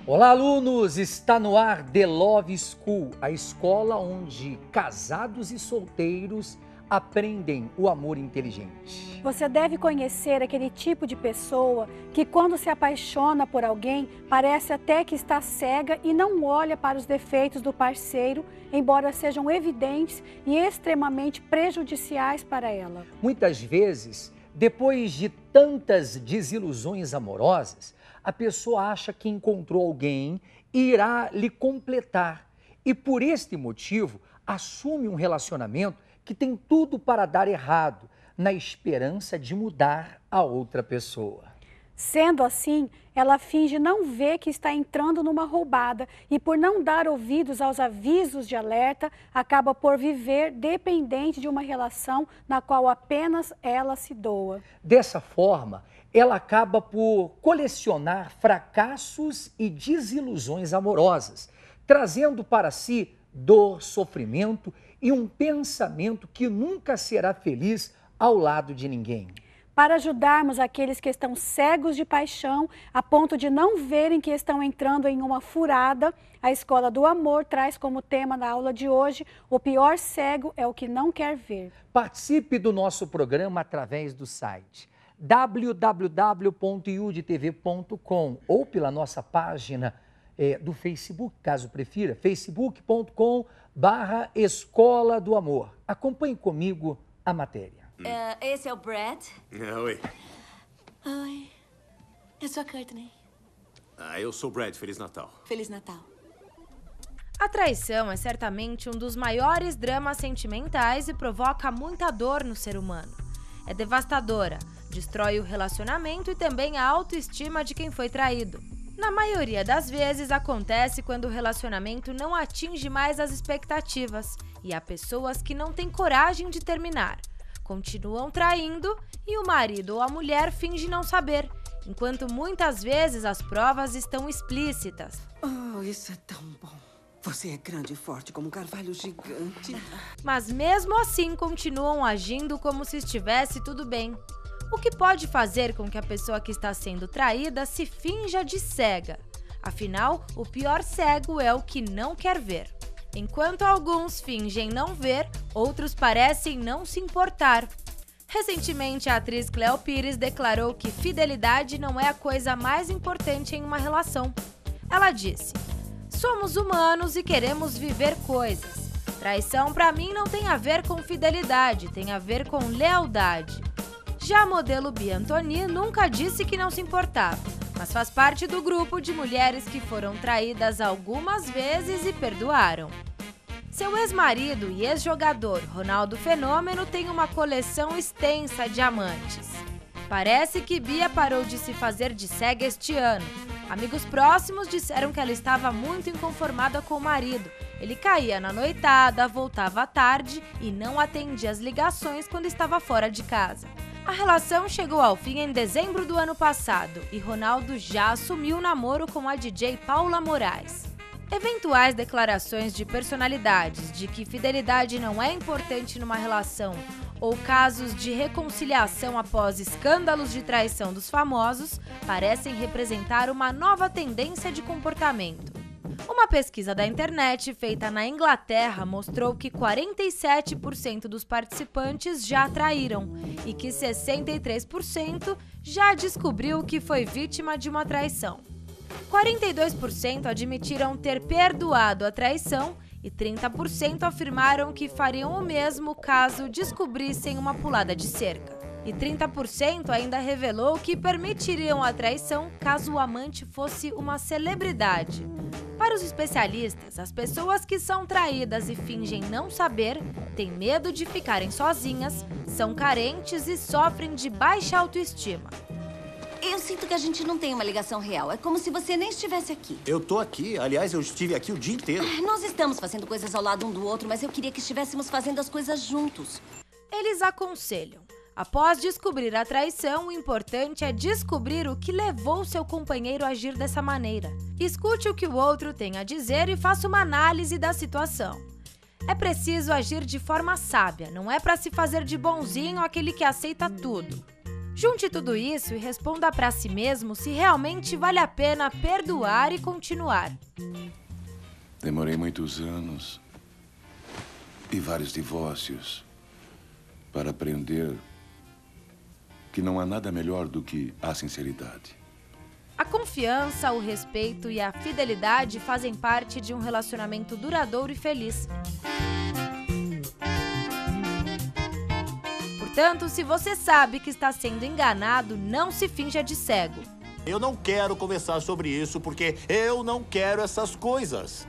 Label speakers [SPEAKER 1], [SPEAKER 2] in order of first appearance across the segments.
[SPEAKER 1] Olá, alunos! Está no ar The Love School, a escola onde casados e solteiros aprendem o amor inteligente.
[SPEAKER 2] Você deve conhecer aquele tipo de pessoa que, quando se apaixona por alguém, parece até que está cega e não olha para os defeitos do parceiro, embora sejam evidentes e extremamente prejudiciais para ela.
[SPEAKER 1] Muitas vezes, depois de tantas desilusões amorosas, a pessoa acha que encontrou alguém e irá lhe completar. E por este motivo, assume um relacionamento que tem tudo para dar errado, na esperança de mudar a outra pessoa.
[SPEAKER 2] Sendo assim, ela finge não ver que está entrando numa roubada e, por não dar ouvidos aos avisos de alerta, acaba por viver dependente de uma relação na qual apenas ela se doa.
[SPEAKER 1] Dessa forma, ela acaba por colecionar fracassos e desilusões amorosas, trazendo para si dor, sofrimento e um pensamento que nunca será feliz ao lado de ninguém.
[SPEAKER 2] Para ajudarmos aqueles que estão cegos de paixão, a ponto de não verem que estão entrando em uma furada, a Escola do Amor traz como tema da aula de hoje: o pior cego é o que não quer ver.
[SPEAKER 1] Participe do nosso programa através do site www.iudtv.com ou pela nossa página do Facebook, caso prefira, facebook.com/Escola do Amor. Acompanhe comigo a matéria.
[SPEAKER 3] Esse é o Brad.
[SPEAKER 4] Oi.
[SPEAKER 3] Oi. Eu sou a Courtney.
[SPEAKER 4] Eu sou o Brad. Feliz Natal.
[SPEAKER 3] Feliz Natal.
[SPEAKER 5] A traição é certamente um dos maiores dramas sentimentais e provoca muita dor no ser humano. É devastadora, destrói o relacionamento e também a autoestima de quem foi traído. Na maioria das vezes, acontece quando o relacionamento não atinge mais as expectativas e há pessoas que não têm coragem de terminar. Continuam traindo e o marido ou a mulher finge não saber, enquanto muitas vezes as provas estão explícitas.
[SPEAKER 6] Oh, isso é tão bom. Você é grande e forte como um carvalho gigante.
[SPEAKER 5] Mas mesmo assim continuam agindo como se estivesse tudo bem. O que pode fazer com que a pessoa que está sendo traída se finja de cega? Afinal, o pior cego é o que não quer ver. Enquanto alguns fingem não ver, outros parecem não se importar. Recentemente, a atriz Cleo Pires declarou que fidelidade não é a coisa mais importante em uma relação. Ela disse: "Somos humanos e queremos viver coisas. Traição para mim não tem a ver com fidelidade, tem a ver com lealdade." Já a modelo Bia Antoni nunca disse que não se importava, mas faz parte do grupo de mulheres que foram traídas algumas vezes e perdoaram. Seu ex-marido e ex-jogador Ronaldo Fenômeno tem uma coleção extensa de amantes. Parece que Bia parou de se fazer de cega este ano. Amigos próximos disseram que ela estava muito inconformada com o marido. Ele caía na noitada, voltava à tarde e não atendia as ligações quando estava fora de casa. A relação chegou ao fim em dezembro do ano passado e Ronaldo já assumiu o namoro com a DJ Paula Moraes. Eventuais declarações de personalidades de que fidelidade não é importante numa relação ou casos de reconciliação após escândalos de traição dos famosos parecem representar uma nova tendência de comportamento. Uma pesquisa da internet feita na Inglaterra mostrou que 47% dos participantes já traíram e que 63% já descobriu que foi vítima de uma traição. 42% admitiram ter perdoado a traição e 30% afirmaram que fariam o mesmo caso descobrissem uma pulada de cerca. E 30% ainda revelou que permitiriam a traição caso o amante fosse uma celebridade. Para os especialistas, as pessoas que são traídas e fingem não saber, têm medo de ficarem sozinhas, são carentes e sofrem de baixa autoestima.
[SPEAKER 3] Eu sinto que a gente não tem uma ligação real. É como se você nem estivesse aqui.
[SPEAKER 4] Eu tô aqui. Aliás, eu estive aqui o dia inteiro.
[SPEAKER 3] Nós estamos fazendo coisas ao lado um do outro, mas eu queria que estivéssemos fazendo as coisas juntos.
[SPEAKER 5] Eles aconselham: após descobrir a traição, o importante é descobrir o que levou seu companheiro a agir dessa maneira. Escute o que o outro tem a dizer e faça uma análise da situação. É preciso agir de forma sábia, não é para se fazer de bonzinho aquele que aceita tudo. Junte tudo isso e responda para si mesmo se realmente vale a pena perdoar e continuar.
[SPEAKER 7] Demorei muitos anos e vários divórcios para aprender que não há nada melhor do que a sinceridade.
[SPEAKER 5] A confiança, o respeito e a fidelidade fazem parte de um relacionamento duradouro e feliz. Portanto, se você sabe que está sendo enganado, não se finja de cego.
[SPEAKER 4] Eu não quero conversar sobre isso porque eu não quero essas coisas.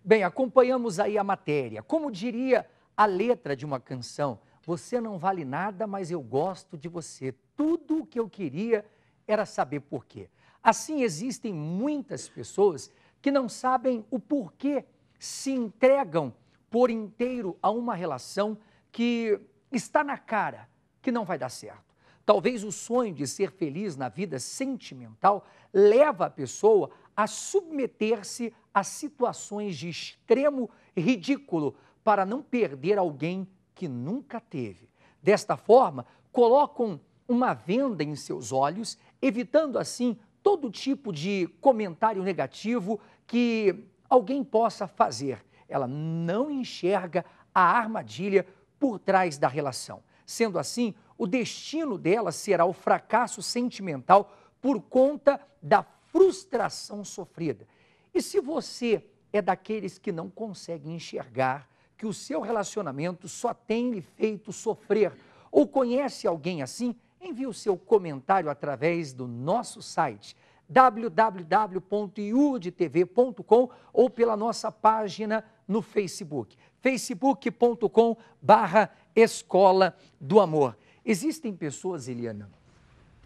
[SPEAKER 1] Bem, acompanhamos aí a matéria. Como diria a letra de uma canção, você não vale nada, mas eu gosto de você. Tudo o que eu queria era saber por quê. Assim, existem muitas pessoas que não sabem o porquê se entregam por inteiro a uma relação que está na cara que não vai dar certo. Talvez o sonho de ser feliz na vida sentimental leva a pessoa a submeter-se a situações de extremo ridículo para não perder alguém que nunca teve. Desta forma, colocam uma venda em seus olhos, evitando assim todo tipo de comentário negativo que alguém possa fazer. Ela não enxerga a armadilha por trás da relação. Sendo assim, o destino dela será o fracasso sentimental por conta da frustração sofrida. E se você é daqueles que não conseguem enxergar que o seu relacionamento só tem lhe feito sofrer, ou conhece alguém assim, envie o seu comentário através do nosso site www.iurdtv.com ou pela nossa página no Facebook, facebook.com/Escola do Amor. Existem pessoas, Eliana,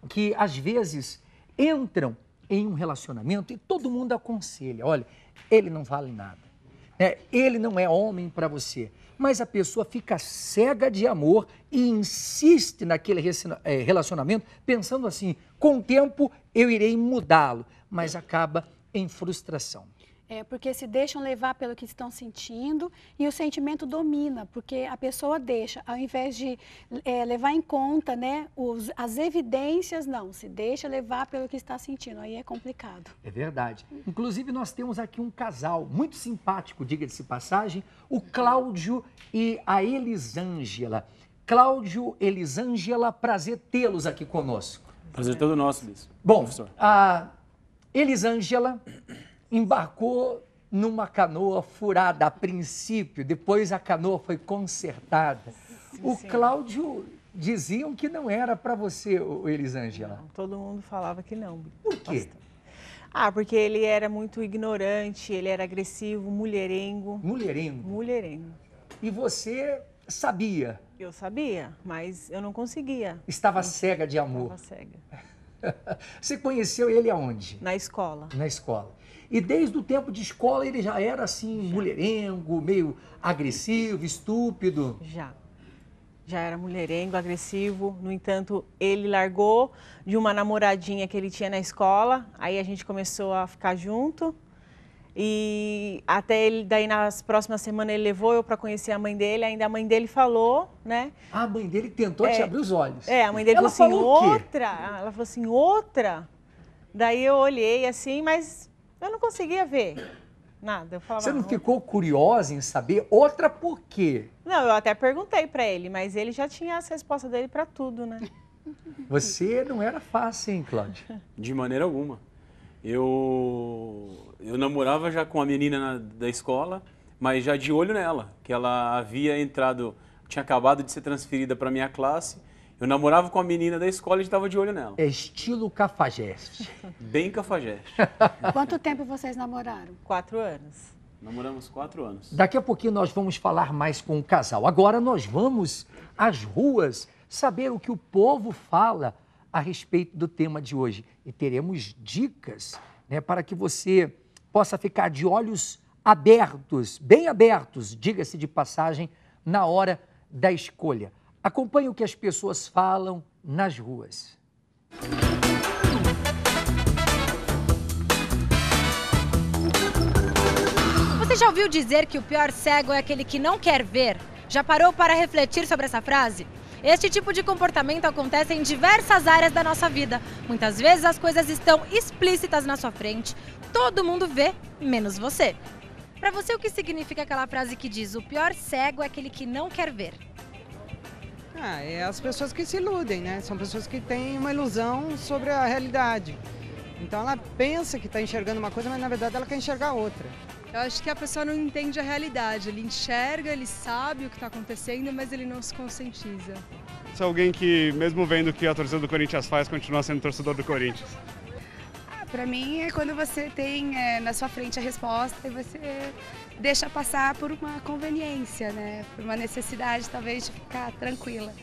[SPEAKER 1] que às vezes entram em um relacionamento e todo mundo aconselha, olha, ele não vale nada, né? Ele não é homem para você. Mas a pessoa fica cega de amor e insiste naquele relacionamento pensando assim, com o tempo eu irei mudá-lo, mas acaba em frustração.
[SPEAKER 2] Porque se deixam levar pelo que estão sentindo e o sentimento domina, porque a pessoa deixa, ao invés de levar em conta, né, as evidências, não, se deixa levar pelo que está sentindo, aí é complicado.
[SPEAKER 1] É verdade. Inclusive nós temos aqui um casal muito simpático, diga-se passagem, o Cláudio e a Elisângela. Cláudio, Elisângela, prazer tê-los aqui conosco.
[SPEAKER 8] Prazer todo nosso, Liz.
[SPEAKER 1] Bom,
[SPEAKER 8] professor.
[SPEAKER 1] A Elisângela embarcou numa canoa furada a princípio, depois a canoa foi consertada. O Cláudio diziam que não era para você, Elisângela.
[SPEAKER 9] Não, todo mundo falava que não.
[SPEAKER 1] Por quê?
[SPEAKER 9] Porque ele era muito ignorante, ele era agressivo, mulherengo.
[SPEAKER 1] Mulherengo?
[SPEAKER 9] Mulherengo.
[SPEAKER 1] E você sabia?
[SPEAKER 9] Eu sabia, mas eu não conseguia.
[SPEAKER 1] Estava cega de amor.
[SPEAKER 9] Estava cega.
[SPEAKER 1] Você conheceu ele aonde?
[SPEAKER 9] Na escola.
[SPEAKER 1] Na escola. E desde o tempo de escola ele já era assim, mulherengo, meio agressivo, estúpido?
[SPEAKER 9] Já era mulherengo, agressivo. No entanto, ele largou de uma namoradinha que ele tinha na escola. Aí a gente começou a ficar junto. E até ele, daí nas próximas semanas ele levou eu para conhecer a mãe dele. Ainda a mãe dele falou, né?
[SPEAKER 1] A mãe dele tentou te abrir os olhos.
[SPEAKER 9] A mãe dele falou assim, outra? Ela falou assim, outra? Daí eu olhei assim, mas eu não conseguia ver nada. Eu falava,
[SPEAKER 1] você não ficou curiosa em saber outra por quê?
[SPEAKER 9] Não, eu até perguntei para ele, mas ele já tinha as respostas dele para tudo, né?
[SPEAKER 1] Você não era fácil, hein, Cláudio?
[SPEAKER 8] De maneira alguma. Eu namorava já com a menina da escola, mas já de olho nela, que ela havia entrado, tinha acabado de ser transferida para minha classe. Eu namorava com a menina da escola e estava de olho nela.
[SPEAKER 1] É estilo cafajeste.
[SPEAKER 8] Bem cafajeste.
[SPEAKER 2] Quanto tempo vocês namoraram?
[SPEAKER 9] 4 anos.
[SPEAKER 8] Namoramos 4 anos.
[SPEAKER 1] Daqui a pouquinho nós vamos falar mais com o casal. Agora nós vamos às ruas saber o que o povo fala a respeito do tema de hoje. E teremos dicas, né, para que você possa ficar de olhos abertos, bem abertos, diga-se de passagem, na hora da escolha. Acompanhe o que as pessoas falam nas ruas.
[SPEAKER 5] Você já ouviu dizer que o pior cego é aquele que não quer ver? Já parou para refletir sobre essa frase? Este tipo de comportamento acontece em diversas áreas da nossa vida. Muitas vezes as coisas estão explícitas na sua frente. Todo mundo vê, menos você. Para você, o que significa aquela frase que diz: o pior cego é aquele que não quer ver?
[SPEAKER 10] É as pessoas que se iludem, né? São pessoas que têm uma ilusão sobre a realidade. Então ela pensa que está enxergando uma coisa, mas na verdade ela quer enxergar outra.
[SPEAKER 11] Eu acho que a pessoa não entende a realidade. Ele enxerga, ele sabe o que está acontecendo, mas ele não se conscientiza.
[SPEAKER 12] Se alguém que, mesmo vendo o que a torcida do Corinthians faz, continua sendo torcedor do Corinthians.
[SPEAKER 13] Para mim é quando você tem na sua frente a resposta e você deixa passar por uma conveniência, né? Por uma necessidade talvez de ficar tranquila.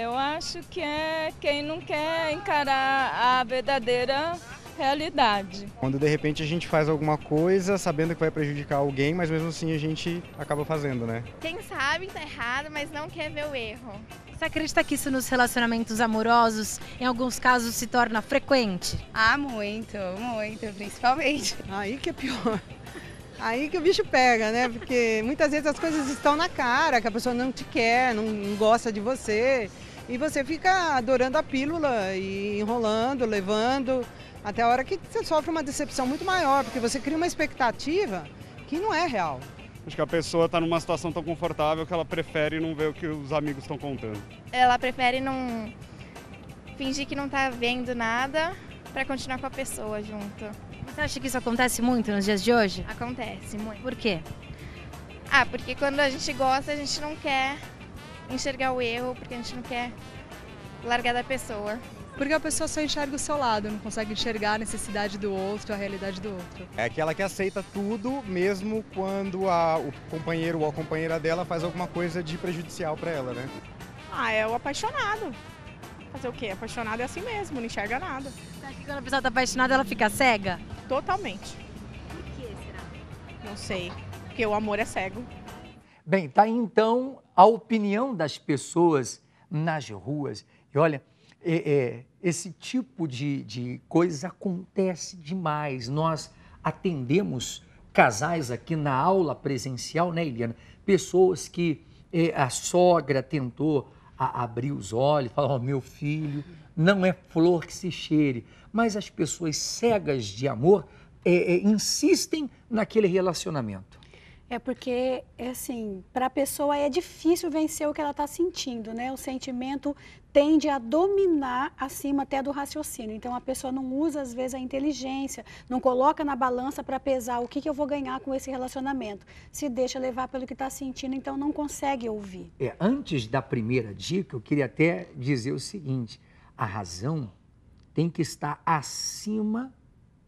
[SPEAKER 14] Eu acho que é quem não quer encarar a verdadeira realidade.
[SPEAKER 15] Quando de repente a gente faz alguma coisa sabendo que vai prejudicar alguém, mas mesmo assim a gente acaba fazendo, né?
[SPEAKER 16] Quem sabe tá errado, mas não quer ver o erro.
[SPEAKER 5] Você acredita que isso nos relacionamentos amorosos, em alguns casos, se torna frequente?
[SPEAKER 13] Muito, principalmente.
[SPEAKER 10] Aí que é pior. Aí que o bicho pega, né? Porque muitas vezes as coisas estão na cara, que a pessoa não te quer, não gosta de você. E você fica adorando a pílula e enrolando, levando, até a hora que você sofre uma decepção muito maior, porque você cria uma expectativa que não é real.
[SPEAKER 12] Acho que a pessoa está numa situação tão confortável que ela prefere não ver o que os amigos estão contando.
[SPEAKER 16] Ela prefere não fingir que não tá vendo nada para continuar com a pessoa junto.
[SPEAKER 5] Você acha que isso acontece muito nos dias de hoje?
[SPEAKER 16] Acontece muito.
[SPEAKER 5] Por quê?
[SPEAKER 16] Porque quando a gente gosta, a gente não quer enxergar o erro, porque a gente não quer largar da pessoa.
[SPEAKER 11] Porque a pessoa só enxerga o seu lado, não consegue enxergar a necessidade do outro, a realidade do outro.
[SPEAKER 15] É aquela que aceita tudo, mesmo quando o companheiro ou a companheira dela faz alguma coisa de prejudicial para ela, né?
[SPEAKER 17] É o apaixonado. Fazer o quê? Apaixonado é assim mesmo, não enxerga nada.
[SPEAKER 5] Você acha que quando a pessoa está apaixonada, ela fica cega?
[SPEAKER 17] Totalmente.
[SPEAKER 5] Por que será?
[SPEAKER 17] Não sei, porque o amor é cego.
[SPEAKER 1] Bem, tá aí então a opinião das pessoas nas ruas. E olha, esse tipo de coisa acontece demais. Nós atendemos casais aqui na aula presencial, né, Eliana? Pessoas que a sogra tentou abrir os olhos, falar: meu filho, não é flor que se cheire. Mas as pessoas cegas de amor insistem naquele relacionamento.
[SPEAKER 2] É porque, assim, para a pessoa é difícil vencer o que ela está sentindo, né? O sentimento tende a dominar acima até do raciocínio. Então, a pessoa não usa, às vezes, a inteligência, não coloca na balança para pesar o que eu vou ganhar com esse relacionamento. Se deixa levar pelo que está sentindo, então não consegue ouvir.
[SPEAKER 1] Antes da primeira dica, eu queria até dizer o seguinte: a razão tem que estar acima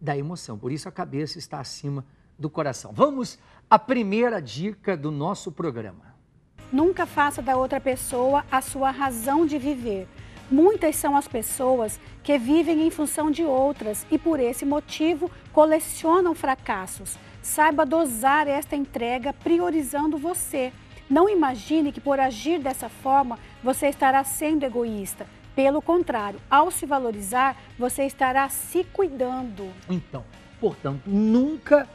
[SPEAKER 1] da emoção. Por isso, a cabeça está acima do coração. Vamos à primeira dica do nosso programa.
[SPEAKER 2] Nunca faça da outra pessoa a sua razão de viver. Muitas são as pessoas que vivem em função de outras e, por esse motivo, colecionam fracassos. Saiba dosar esta entrega priorizando você. Não imagine que, por agir dessa forma, você estará sendo egoísta. Pelo contrário, ao se valorizar, você estará se cuidando.
[SPEAKER 1] Então, portanto, nunca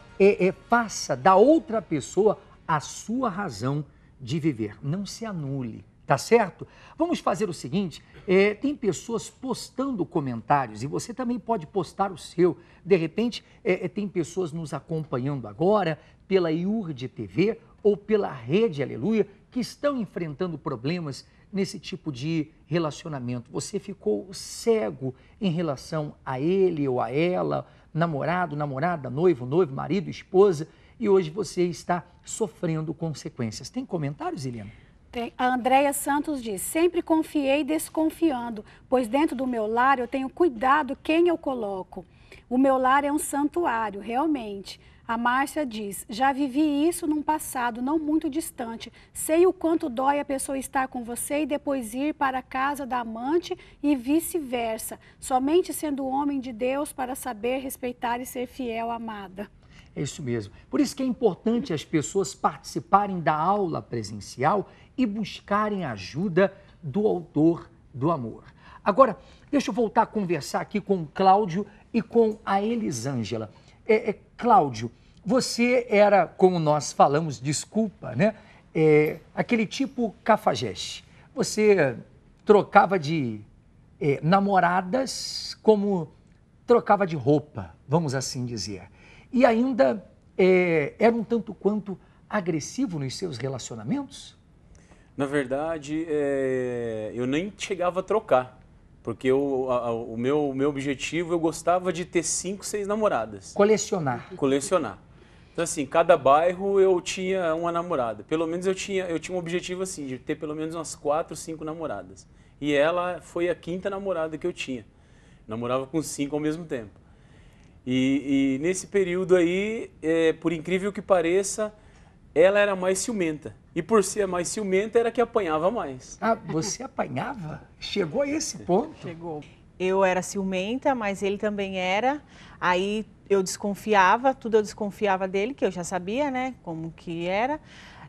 [SPEAKER 1] faça da outra pessoa a sua razão de viver. Não se anule, tá certo? Vamos fazer o seguinte: tem pessoas postando comentários e você também pode postar o seu. De repente, tem pessoas nos acompanhando agora pela IURD TV ou pela Rede Aleluia que estão enfrentando problemas nesse tipo de relacionamento. Você ficou cego em relação a ele ou a ela, namorado, namorada, noivo, marido, esposa, e hoje você está sofrendo consequências. Tem comentários, Eliana?
[SPEAKER 2] A Andréia Santos diz: sempre confiei desconfiando, pois dentro do meu lar eu tenho cuidado quem eu coloco. O meu lar é um santuário, realmente. A Márcia diz: já vivi isso num passado não muito distante. Sei o quanto dói a pessoa estar com você e depois ir para a casa da amante e vice-versa. Somente sendo homem de Deus para saber respeitar e ser fiel à amada.
[SPEAKER 1] É isso mesmo. Por isso que é importante as pessoas participarem da aula presencial e buscarem a ajuda do autor do amor. Agora, deixa eu voltar a conversar aqui com o Cláudio e com a Elisângela. Cláudio, você era, como nós falamos, desculpa, né? Aquele tipo cafajeste. Você trocava de namoradas como trocava de roupa, vamos assim dizer. E ainda era um tanto quanto agressivo nos seus relacionamentos?
[SPEAKER 8] Na verdade, eu nem chegava a trocar, porque o meu objetivo, eu gostava de ter 5, 6 namoradas.
[SPEAKER 1] Colecionar.
[SPEAKER 8] Colecionar. Então, assim, cada bairro eu tinha uma namorada. Pelo menos eu tinha um objetivo, assim, de ter pelo menos umas 4, 5 namoradas. E ela foi a 5ª namorada que eu tinha. Namorava com 5 ao mesmo tempo. E nesse período aí, por incrível que pareça, ela era mais ciumenta. E por ser mais ciumenta, era que apanhava mais.
[SPEAKER 1] Ah, você apanhava? Chegou a esse ponto?
[SPEAKER 9] Chegou. Eu era ciumenta, mas ele também era. Aí eu desconfiava, tudo eu desconfiava dele, que eu já sabia, né, como que era.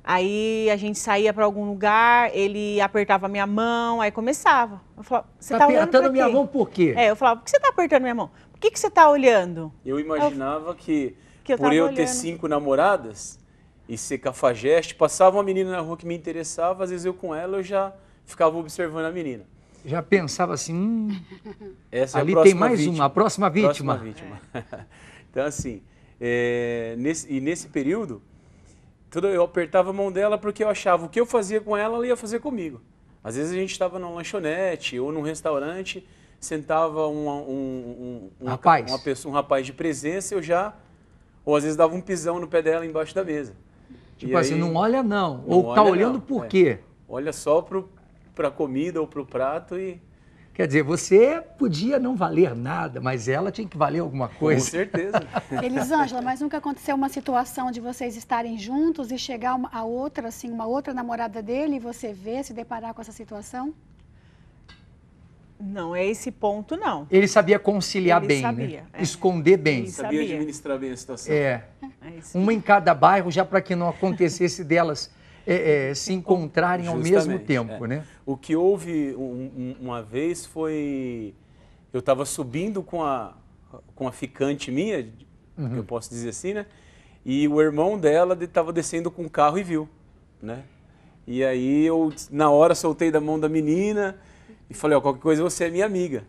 [SPEAKER 9] Aí a gente saía para algum lugar, ele apertava minha mão, aí começava. Eu falava, você tá olhando
[SPEAKER 1] apertando minha mão por quê?
[SPEAKER 9] Eu falava, por que você tá apertando minha mão? Por que você tá olhando?
[SPEAKER 8] Eu imaginava que
[SPEAKER 9] eu
[SPEAKER 8] por eu
[SPEAKER 9] olhando.
[SPEAKER 8] ter 5 namoradas e ser cafajeste, passava uma menina na rua que me interessava, às vezes eu com ela, eu já ficava observando a menina.
[SPEAKER 1] Já pensava assim,
[SPEAKER 8] essa
[SPEAKER 1] ali
[SPEAKER 8] é a
[SPEAKER 1] tem
[SPEAKER 8] próxima
[SPEAKER 1] mais
[SPEAKER 8] vítima.
[SPEAKER 1] uma, a próxima vítima.
[SPEAKER 8] Então, assim, nesse período, eu apertava a mão dela porque eu achava o que eu fazia com ela, ela ia fazer comigo. Às vezes a gente estava numa lanchonete ou num restaurante, sentava um rapaz de presença, ou às vezes dava um pisão no pé dela embaixo da mesa.
[SPEAKER 1] Tipo assim, não olha não, ou tá olhando por quê?
[SPEAKER 8] Olha só para a comida ou para o prato e...
[SPEAKER 1] Quer dizer, você podia não valer nada, mas ela tinha que valer alguma coisa.
[SPEAKER 8] Com certeza.
[SPEAKER 2] Elisângela, mas nunca aconteceu uma situação de vocês estarem juntos e chegar uma outra namorada dele e você ver, se deparar com essa situação?
[SPEAKER 9] Não, é esse ponto não.
[SPEAKER 1] Ele sabia conciliar
[SPEAKER 9] Ele
[SPEAKER 1] bem,
[SPEAKER 9] sabia,
[SPEAKER 1] né? Esconder bem.
[SPEAKER 8] Ele sabia administrar bem a situação.
[SPEAKER 1] Uma em cada bairro, já para que não acontecesse delas se encontrarem ao mesmo tempo, né?
[SPEAKER 8] O que houve uma vez foi... Eu estava subindo com a ficante minha, eu posso dizer assim, né? E o irmão dela estava descendo com o carro e viu, né? E aí eu, na hora, soltei da mão da menina e falei, ó, qualquer coisa você é minha amiga.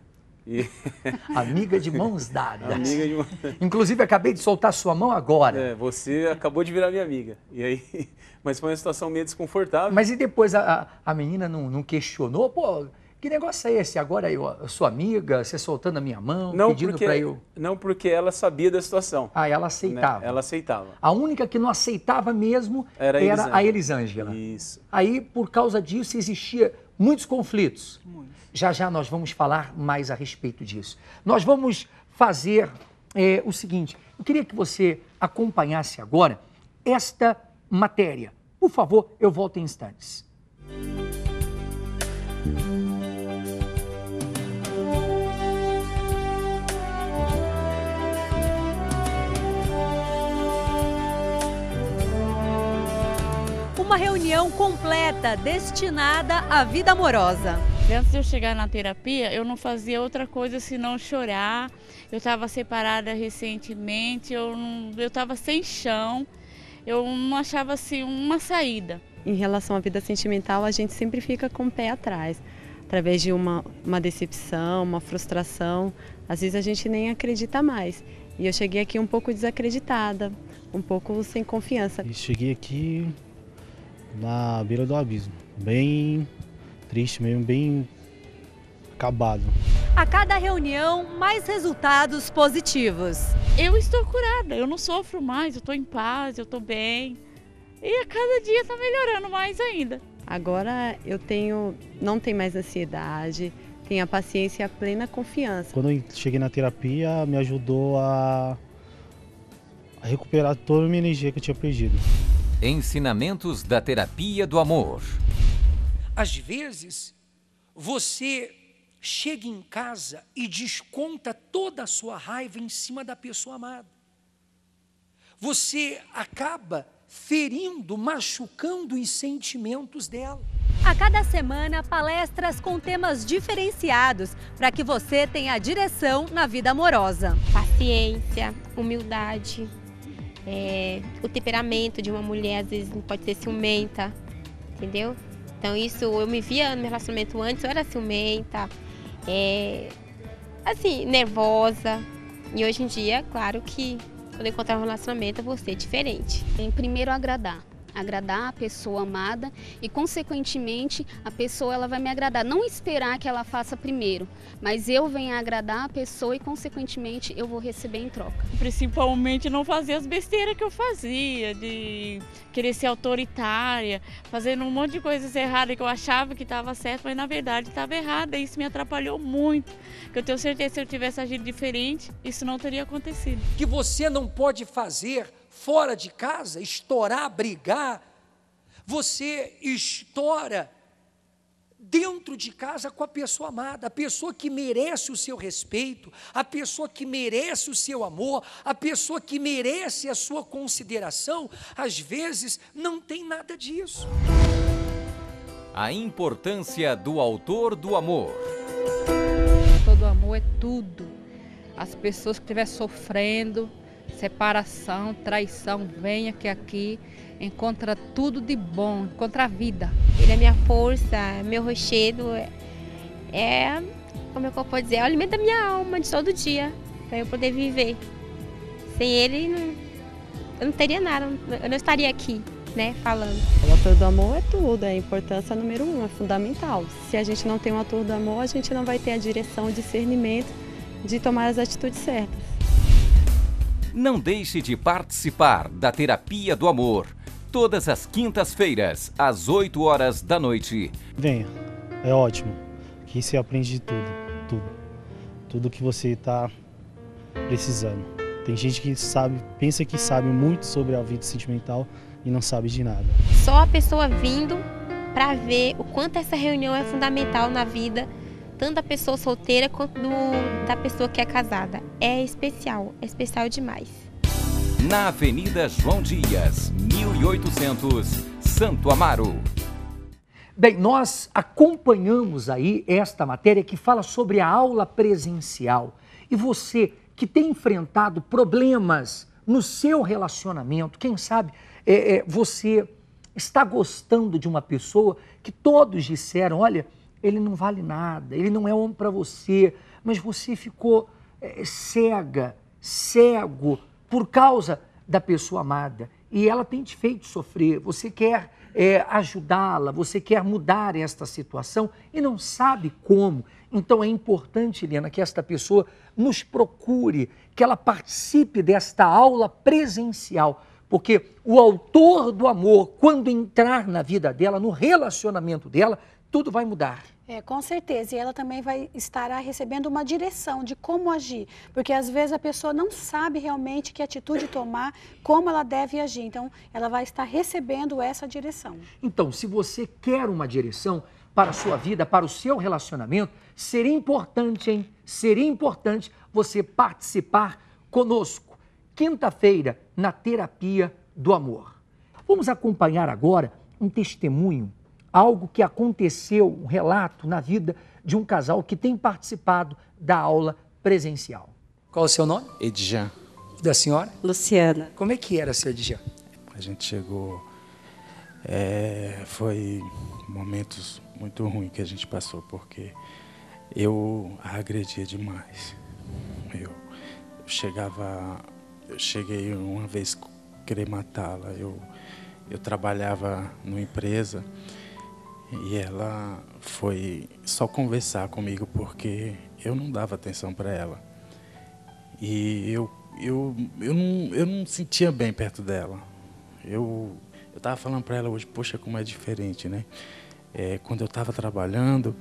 [SPEAKER 1] Amiga de mãos dadas.
[SPEAKER 8] Amiga de mãos...
[SPEAKER 1] Inclusive, acabei de soltar sua mão agora.
[SPEAKER 8] Você acabou de virar minha amiga. E aí... Mas foi uma situação meio desconfortável.
[SPEAKER 1] Mas e depois a menina não questionou? Pô, que negócio é esse? Agora eu sou amiga, você soltando a minha mão, pedindo para eu...
[SPEAKER 8] Não, porque ela sabia da situação.
[SPEAKER 1] Ah, ela aceitava.
[SPEAKER 8] Né? Ela aceitava.
[SPEAKER 1] A única que não aceitava mesmo era a Elisângela.
[SPEAKER 8] Isso.
[SPEAKER 1] Aí, por causa disso, existia muitos conflitos. Já nós vamos falar mais a respeito disso. Nós vamos fazer o seguinte, eu queria que você acompanhasse agora esta matéria. Por favor, eu volto em instantes.
[SPEAKER 18] Uma reunião completa destinada à vida amorosa.
[SPEAKER 19] Antes de eu chegar na terapia, eu não fazia outra coisa senão chorar. Eu estava separada recentemente, eu estava sem chão. Eu não achava assim uma saída.
[SPEAKER 20] Em relação à vida sentimental, a gente sempre fica com o pé atrás. Através de uma decepção, uma frustração, às vezes a gente nem acredita mais. E eu cheguei aqui um pouco desacreditada, um pouco sem confiança.
[SPEAKER 21] E cheguei aqui na beira do abismo, bem triste mesmo, bem acabado.
[SPEAKER 18] A cada reunião, mais resultados positivos.
[SPEAKER 19] Eu estou curada, eu não sofro mais, eu estou em paz, eu estou bem. E a cada dia está melhorando mais ainda.
[SPEAKER 20] Agora eu não tenho mais ansiedade, tenho a paciência e a plena confiança.
[SPEAKER 21] Quando eu cheguei na terapia, me ajudou a recuperar toda a minha energia que eu tinha perdido.
[SPEAKER 22] Ensinamentos da terapia do amor.
[SPEAKER 1] Às vezes, você chega em casa e desconta toda a sua raiva em cima da pessoa amada. Você acaba ferindo, machucando os sentimentos dela.
[SPEAKER 18] A cada semana, palestras com temas diferenciados para que você tenha a direção na vida amorosa.
[SPEAKER 23] Paciência, humildade, o temperamento de uma mulher às vezes pode ser ciumenta, entendeu? Então isso, eu me via no meu relacionamento antes, eu era ciumenta, assim, nervosa. E hoje em dia, claro que quando eu encontrar um relacionamento eu vou ser diferente.
[SPEAKER 3] Em primeiro agradar a pessoa amada e consequentemente a pessoa ela vai me agradar, não esperar que ela faça primeiro, mas eu venha agradar a pessoa e consequentemente eu vou receber em troca.
[SPEAKER 19] Principalmente não fazer as besteiras que eu fazia, de querer ser autoritária, fazendo um monte de coisas erradas que eu achava que estava certo, mas na verdade estava errada, e isso me atrapalhou muito, que eu tenho certeza que se eu tivesse agido diferente, isso não teria acontecido.
[SPEAKER 1] Que você não pode fazer fora de casa, estourar, brigar, você estoura dentro de casa com a pessoa amada, a pessoa que merece o seu respeito, a pessoa que merece o seu amor, a pessoa que merece a sua consideração, às vezes não tem nada disso.
[SPEAKER 22] A importância do autor do amor.
[SPEAKER 6] Todo amor é tudo. As pessoas que estiverem sofrendo, separação, traição, venha que aqui encontra tudo de bom, encontra a vida.
[SPEAKER 23] Ele é minha força, meu rochedo, como eu posso dizer, é o alimento da minha alma de todo dia, para eu poder viver. Sem ele, eu não teria nada, eu não estaria aqui, né, falando.
[SPEAKER 20] O autor do amor é tudo, é a importância número 1, é fundamental. Se a gente não tem um autor do amor, a gente não vai ter a direção, o discernimento de tomar as atitudes certas.
[SPEAKER 22] Não deixe de participar da Terapia do Amor, todas as quintas-feiras, às 8 horas da noite.
[SPEAKER 21] Venha, é ótimo, aqui você aprende de tudo que você está precisando. Tem gente que pensa que sabe muito sobre a vida sentimental e não sabe de nada.
[SPEAKER 23] Só a pessoa vindo para ver o quanto essa reunião é fundamental na vida, tanto da pessoa solteira quanto da pessoa que é casada. É especial demais.
[SPEAKER 22] Na Avenida João Dias, 1800, Santo Amaro.
[SPEAKER 1] Bem, nós acompanhamos aí esta matéria que fala sobre a aula presencial. E você que tem enfrentado problemas no seu relacionamento, quem sabe você está gostando de uma pessoa que todos disseram, olha, ele não vale nada, ele não é homem para você, mas você ficou cego por causa da pessoa amada e ela tem te feito sofrer, você quer ajudá-la, você quer mudar esta situação e não sabe como. Então é importante, Helena, que esta pessoa nos procure, que ela participe desta aula presencial, porque o autor do amor, quando entrar na vida dela, no relacionamento dela, tudo vai mudar.
[SPEAKER 2] Com certeza, e ela também estará recebendo uma direção de como agir, porque às vezes a pessoa não sabe realmente que atitude tomar, como ela deve agir, então ela vai estar recebendo essa direção.
[SPEAKER 1] Então, se você quer uma direção para a sua vida, para o seu relacionamento, seria importante, hein? Seria importante você participar conosco, quinta-feira, na Terapia do Amor. Vamos acompanhar agora um testemunho, algo que aconteceu, um relato na vida de um casal que tem participado da aula presencial. Qual é o seu nome?
[SPEAKER 7] Edjan.
[SPEAKER 1] Da senhora?
[SPEAKER 24] Luciana.
[SPEAKER 1] Como é que era, seu Edjan?
[SPEAKER 7] A gente chegou, foi momentos muito ruins que a gente passou, porque eu a agredia demais. Eu cheguei uma vez a querer matá-la. Eu trabalhava numa empresa e ela foi só conversar comigo porque eu não dava atenção para ela. E eu não sentia bem perto dela. Eu estava falando para ela hoje, poxa, como é diferente, né? Quando eu estava trabalhando,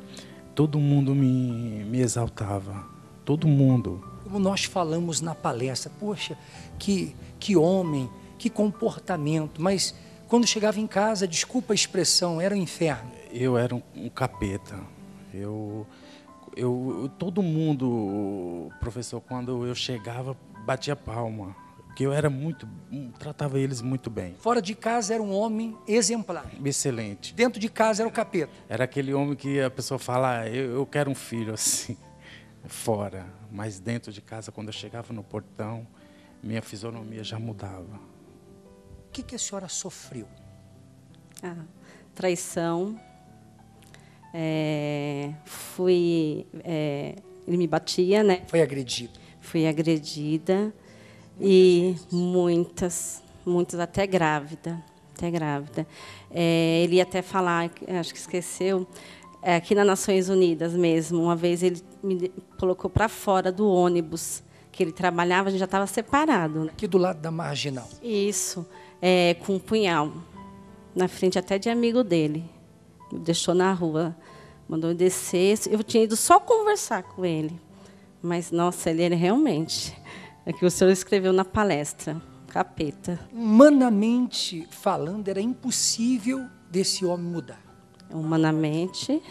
[SPEAKER 7] todo mundo me exaltava, todo mundo.
[SPEAKER 1] Como nós falamos na palestra, poxa, que homem, que comportamento, mas quando chegava em casa, desculpa a expressão, era um inferno.
[SPEAKER 7] Eu era um capeta. Todo mundo, professor, quando eu chegava, batia palma. Porque eu tratava eles muito bem.
[SPEAKER 1] Fora de casa era um homem exemplar.
[SPEAKER 7] Excelente.
[SPEAKER 1] Dentro de casa era o capeta.
[SPEAKER 7] Era aquele homem que a pessoa fala, eu quero um filho assim, fora. Mas dentro de casa, quando eu chegava no portão, minha fisionomia já mudava.
[SPEAKER 1] O que a senhora sofreu?
[SPEAKER 24] Traição,
[SPEAKER 4] Ele me batia, né?
[SPEAKER 1] Foi agredida?
[SPEAKER 4] Fui agredida e muitas até grávida. Ele ia até falar, acho que esqueceu, aqui nas Nações Unidas mesmo, uma vez ele me colocou para fora do ônibus que ele trabalhava, a gente já estava separado. Né?
[SPEAKER 1] Aqui do lado da Marginal.
[SPEAKER 4] Isso, com um punhal, na frente até de amigo dele. Me deixou na rua, mandou eu descer. Eu tinha ido só conversar com ele. Mas, nossa, ele realmente... É que o senhor escreveu na palestra, capeta.
[SPEAKER 1] Humanamente falando, era impossível desse homem mudar.
[SPEAKER 4] Humanamente...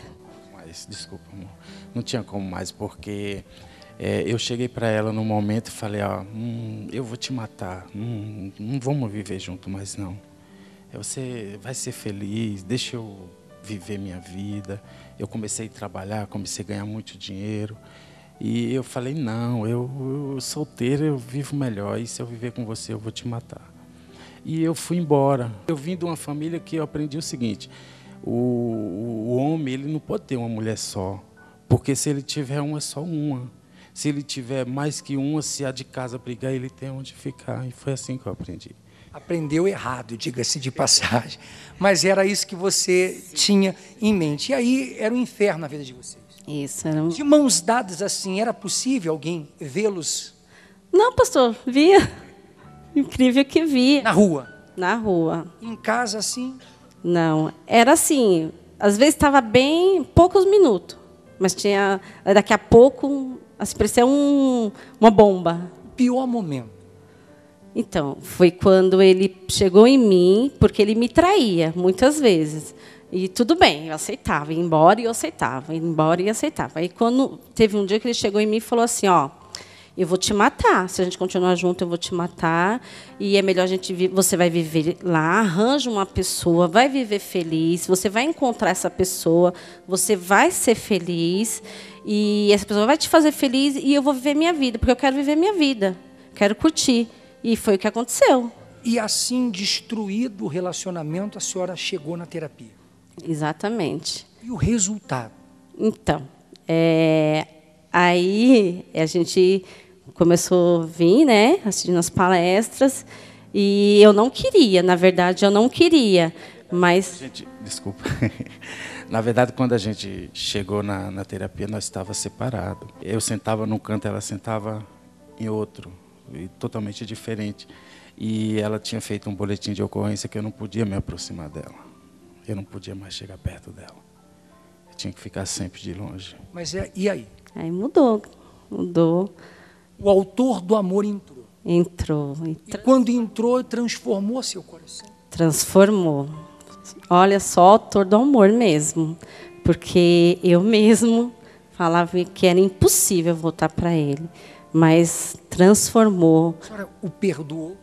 [SPEAKER 7] Mas, desculpa, amor, não tinha como mais, porque eu cheguei para ela no momento e falei, eu vou te matar, não vamos viver junto mais, não. Você vai ser feliz, deixa eu viver minha vida. Eu comecei a trabalhar, comecei a ganhar muito dinheiro. E eu falei, não, eu solteiro, eu vivo melhor. E se eu viver com você, eu vou te matar. E eu fui embora. Eu vim de uma família que eu aprendi o seguinte, o homem, ele não pode ter uma mulher só. Porque se ele tiver uma, é só uma. Se ele tiver mais que uma, se a de casa brigar, ele tem onde ficar. E foi assim que eu aprendi.
[SPEAKER 1] Aprendeu errado, diga-se de passagem. Mas era isso que você tinha em mente. E aí era um inferno na vida de vocês.
[SPEAKER 4] Isso. Era
[SPEAKER 1] De mãos dadas assim, era possível alguém vê-los?
[SPEAKER 4] Não, pastor, via. Incrível que via.
[SPEAKER 1] Na rua?
[SPEAKER 4] Na rua.
[SPEAKER 1] Em casa assim?
[SPEAKER 4] Não, era assim, às vezes estava bem, poucos minutos. Mas tinha, daqui a pouco, assim, parecia uma bomba.
[SPEAKER 1] O pior momento?
[SPEAKER 4] Então, foi quando ele chegou em mim, porque ele me traía, muitas vezes. E tudo bem, eu aceitava, ia embora e eu aceitava, ia embora e aceitava. Aí, quando teve um dia que ele chegou em mim e falou assim, eu vou te matar, se a gente continuar junto, eu vou te matar, e é melhor você vai viver lá, arranja uma pessoa, vai viver feliz, você vai encontrar essa pessoa, você vai ser feliz, e essa pessoa vai te fazer feliz, e eu vou viver minha vida, porque eu quero viver minha vida, quero curtir. E foi o que aconteceu.
[SPEAKER 1] E assim, destruído o relacionamento, a senhora chegou na terapia?
[SPEAKER 4] Exatamente.
[SPEAKER 1] E o resultado?
[SPEAKER 4] Então, aí a gente começou a vir, né, assistindo as palestras, e eu não queria, na verdade, eu não queria, mas...
[SPEAKER 7] Desculpa. Na verdade, quando a gente chegou na terapia, nós estávamos separados. Eu sentava num canto, ela sentava em outro. E totalmente diferente. E ela tinha feito um boletim de ocorrência que eu não podia me aproximar dela. Eu não podia mais chegar perto dela. Eu tinha que ficar sempre de longe.
[SPEAKER 1] Mas e aí?
[SPEAKER 4] Aí mudou.
[SPEAKER 1] O autor do amor entrou.
[SPEAKER 4] Entrou.
[SPEAKER 1] E quando entrou, transformou seu coração?
[SPEAKER 4] Transformou. Olha só, autor do amor mesmo. Porque eu mesmo falava que era impossível voltar para ele. Mas transformou.
[SPEAKER 1] A senhora o perdoou?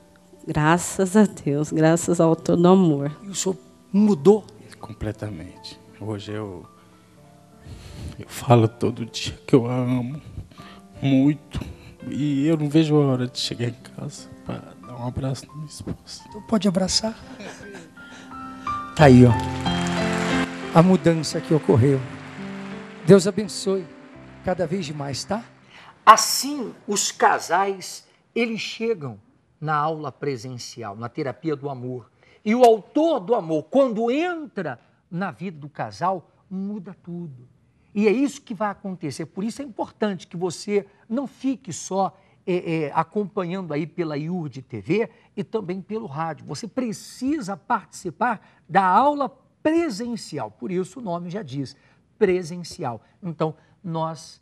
[SPEAKER 4] Graças a Deus, graças ao autor do amor.
[SPEAKER 1] E o senhor mudou?
[SPEAKER 7] Completamente. Hoje eu falo todo dia que eu a amo muito. E eu não vejo a hora de chegar em casa para dar um abraço na minha esposa.
[SPEAKER 1] Então pode abraçar? Tá aí, ó. A mudança que ocorreu. Deus abençoe cada vez mais, tá? Assim, os casais, eles chegam na aula presencial, na terapia do amor. E o autor do amor, quando entra na vida do casal, muda tudo. E é isso que vai acontecer. Por isso é importante que você não fique só acompanhando aí pela IURD TV e também pelo rádio. Você precisa participar da aula presencial. Por isso o nome já diz, presencial. Então, nós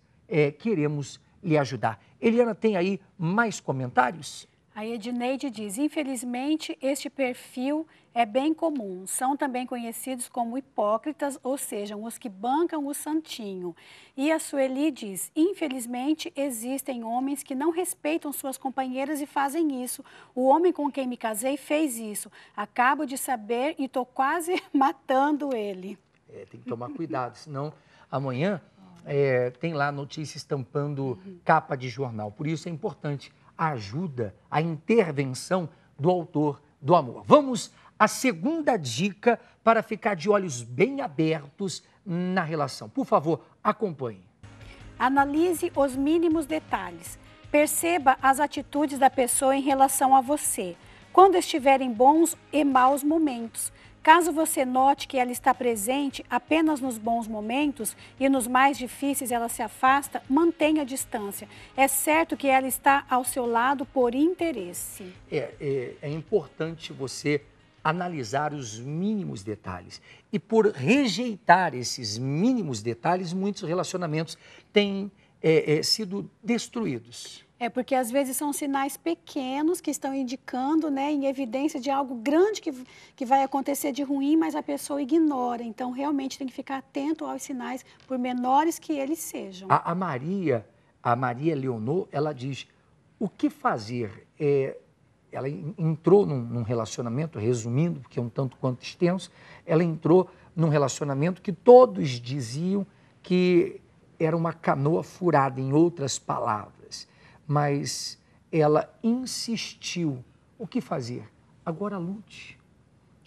[SPEAKER 1] queremos lhe ajudar. Eliana, tem aí mais comentários?
[SPEAKER 2] A Edneide diz, infelizmente, este perfil é bem comum. São também conhecidos como hipócritas, ou seja, os que bancam o santinho. E a Sueli diz, infelizmente, existem homens que não respeitam suas companheiras e fazem isso. O homem com quem me casei fez isso. Acabo de saber e estou quase matando ele.
[SPEAKER 1] Tem que tomar cuidado, senão amanhã... tem lá notícia estampando capa de jornal. Por isso é importante a ajuda, a intervenção do autor do amor. Vamos a segunda dica para ficar de olhos bem abertos na relação. Por favor, acompanhe.
[SPEAKER 2] Analise os mínimos detalhes. Perceba as atitudes da pessoa em relação a você, quando estiverem bons e maus momentos. Caso você note que ela está presente apenas nos bons momentos e nos mais difíceis ela se afasta, mantenha a distância. É certo que ela está ao seu lado por interesse.
[SPEAKER 1] É importante você analisar os mínimos detalhes. E por rejeitar esses mínimos detalhes, muitos relacionamentos têm sido destruídos.
[SPEAKER 2] Porque às vezes são sinais pequenos que estão indicando, né, em evidência de algo grande que vai acontecer de ruim, mas a pessoa ignora. Então, realmente tem que ficar atento aos sinais, por menores que eles sejam.
[SPEAKER 1] A Maria Leonor, ela diz, o que fazer? Ela entrou num relacionamento, resumindo, porque é um tanto quanto extenso, ela entrou num relacionamento que todos diziam que era uma canoa furada, em outras palavras. Mas ela insistiu. O que fazer? Agora lute.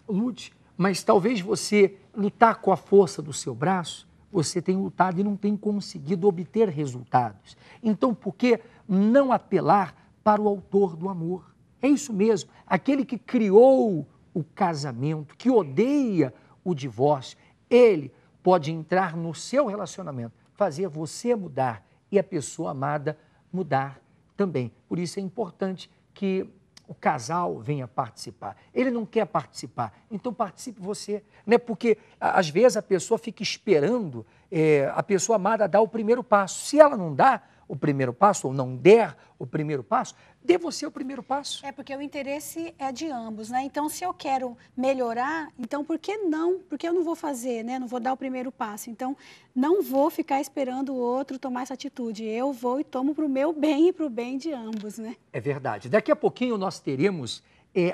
[SPEAKER 1] Lute. Mas talvez você lutar com a força do seu braço, você tem lutado e não tem conseguido obter resultados. Então, por que não apelar para o autor do amor? É isso mesmo. Aquele que criou o casamento, que odeia o divórcio, ele pode entrar no seu relacionamento, fazer você mudar e a pessoa amada mudar também. Por isso é importante que o casal venha participar. Ele não quer participar, então participe você. Né? Porque, às vezes, a pessoa fica esperando a pessoa amada dar o primeiro passo. Se ela não dá o primeiro passo, ou não der o primeiro passo, dê você o primeiro passo.
[SPEAKER 2] Porque o interesse é de ambos, né? Então, se eu quero melhorar, então por que não? Porque eu não vou fazer, né? Não vou dar o primeiro passo. Então, não vou ficar esperando o outro tomar essa atitude. Eu vou e tomo para o meu bem e para o bem de ambos, né?
[SPEAKER 1] É verdade. Daqui a pouquinho nós teremos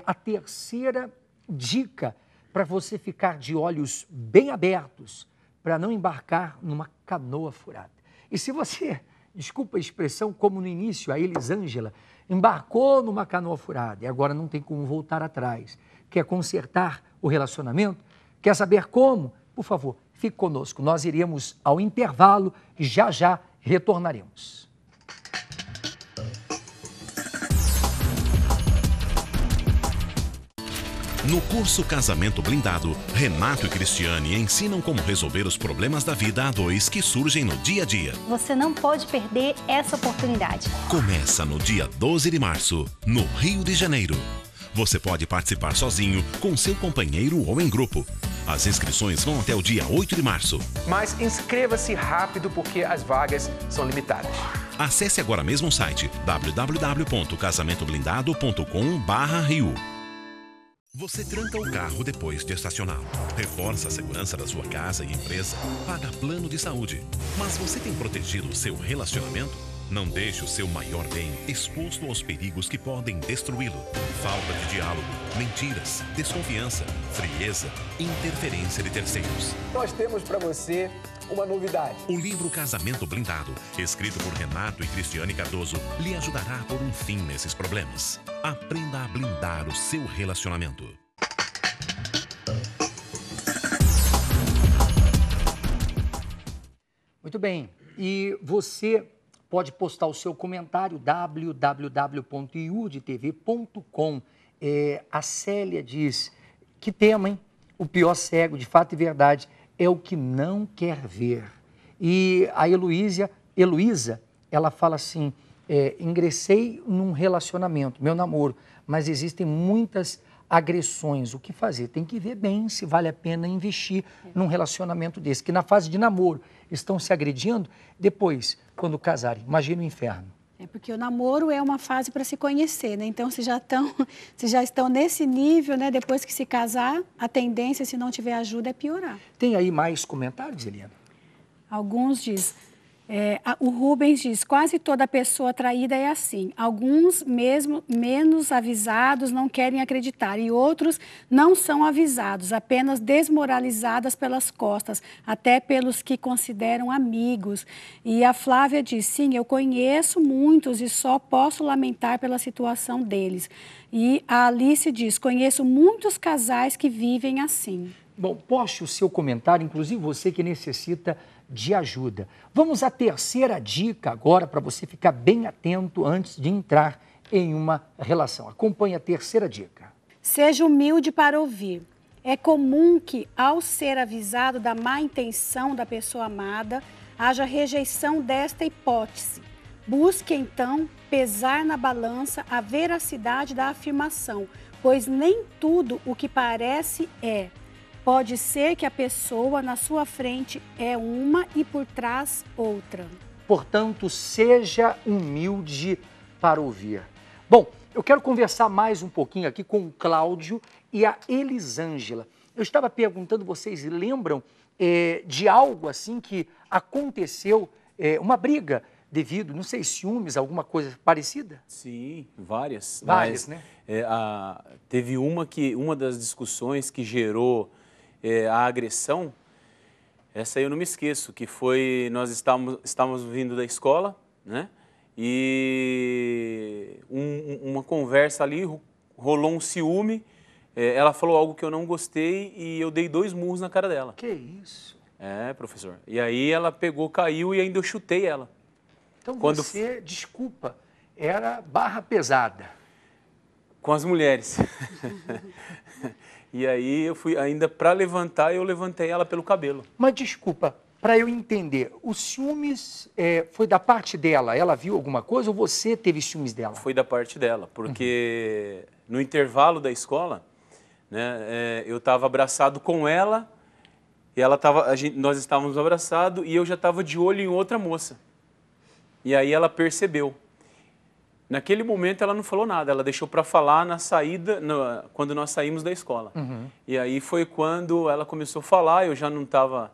[SPEAKER 1] a terceira dica para você ficar de olhos bem abertos, para não embarcar numa canoa furada. E se você, desculpa a expressão, como no início, a Elisângela embarcou numa canoa furada e agora não tem como voltar atrás, quer consertar o relacionamento, quer saber como? Por favor, fique conosco. Nós iremos ao intervalo e já retornaremos.
[SPEAKER 10] No curso Casamento Blindado, Renato e Cristiane ensinam como resolver os problemas da vida a dois que surgem no dia a dia.
[SPEAKER 13] Você não pode perder essa oportunidade.
[SPEAKER 10] Começa no dia 12 de março, no Rio de Janeiro. Você pode participar sozinho, com seu companheiro ou em grupo. As inscrições vão até o dia 8 de março.
[SPEAKER 14] Mas inscreva-se rápido porque as vagas são limitadas.
[SPEAKER 10] Acesse agora mesmo o site www.casamentoblindado.com/Rio. Você tranca o carro depois de estacioná-lo, reforça a segurança da sua casa e empresa, paga plano de saúde. Mas você tem protegido o seu relacionamento? Não deixe o seu maior bem exposto aos perigos que podem destruí-lo. Falta de diálogo, mentiras, desconfiança, frieza, interferência de terceiros.
[SPEAKER 14] Nós temos para você uma novidade.
[SPEAKER 10] O livro Casamento Blindado, escrito por Renato e Cristiane Cardoso, lhe ajudará a pôr um fim nesses problemas. Aprenda a blindar o seu relacionamento.
[SPEAKER 1] Muito bem. E você pode postar o seu comentário www.iurdtv.com. A Célia diz, que tema, hein? O pior cego, de fato e verdade, é o que não quer ver. E a Heloísa, ela fala assim, ingressei num relacionamento, meu namoro, mas existem muitas agressões. O que fazer? Tem que ver bem se vale a pena investir num relacionamento desse, que na fase de namoro estão se agredindo, depois, quando casarem, imagina o inferno.
[SPEAKER 2] Porque o namoro é uma fase para se conhecer, né? Então, se já estão nesse nível, né? Depois que se casar, a tendência, se não tiver ajuda, é piorar.
[SPEAKER 1] Tem aí mais comentários, Eliana?
[SPEAKER 2] Alguns dizem, O Rubens diz, quase toda pessoa traída é assim. Alguns, mesmo menos avisados, não querem acreditar. E outros não são avisados, apenas desmoralizadas pelas costas, até pelos que consideram amigos. E a Flávia diz, sim, eu conheço muitos e só posso lamentar pela situação deles. E a Alice diz, conheço muitos casais que vivem assim.
[SPEAKER 1] Bom, poste o seu comentário, inclusive você que necessita de ajuda. Vamos à terceira dica agora para você ficar bem atento antes de entrar em uma relação. Acompanhe a terceira dica.
[SPEAKER 2] Seja humilde para ouvir. É comum que, ao ser avisado da má intenção da pessoa amada, haja rejeição desta hipótese. Busque, então, pesar na balança a veracidade da afirmação, pois nem tudo o que parece é. Pode ser que a pessoa na sua frente é uma e por trás outra.
[SPEAKER 1] Portanto, seja humilde para ouvir. Bom, eu quero conversar mais um pouquinho aqui com o Cláudio e a Elisângela. Eu estava perguntando, vocês lembram de algo assim que aconteceu, uma briga devido, não sei, ciúmes, alguma coisa parecida?
[SPEAKER 8] Sim, várias.
[SPEAKER 1] Várias,
[SPEAKER 8] mas,
[SPEAKER 1] né?
[SPEAKER 8] Teve uma das discussões que gerou a agressão, essa aí eu não me esqueço, que foi, nós estávamos vindo da escola, né? E uma conversa ali, rolou um ciúme, ela falou algo que eu não gostei e eu dei 2 murros na cara dela.
[SPEAKER 1] Que isso?
[SPEAKER 8] Professor. E aí ela pegou, caiu e ainda eu chutei ela.
[SPEAKER 1] Então você, desculpa, era barra pesada.
[SPEAKER 8] Com as mulheres. E aí eu fui, ainda para levantar, eu levantei ela pelo cabelo.
[SPEAKER 1] Mas desculpa, para eu entender, o ciúmes foi da parte dela? Ela viu alguma coisa ou você teve ciúmes dela?
[SPEAKER 8] Foi da parte dela, porque no intervalo da escola, né, eu estava abraçado com ela, e nós estávamos abraçados e eu já estava de olho em outra moça. E aí ela percebeu. Naquele momento ela não falou nada, ela deixou para falar na saída, quando nós saímos da escola. E aí foi quando ela começou a falar, eu já não estava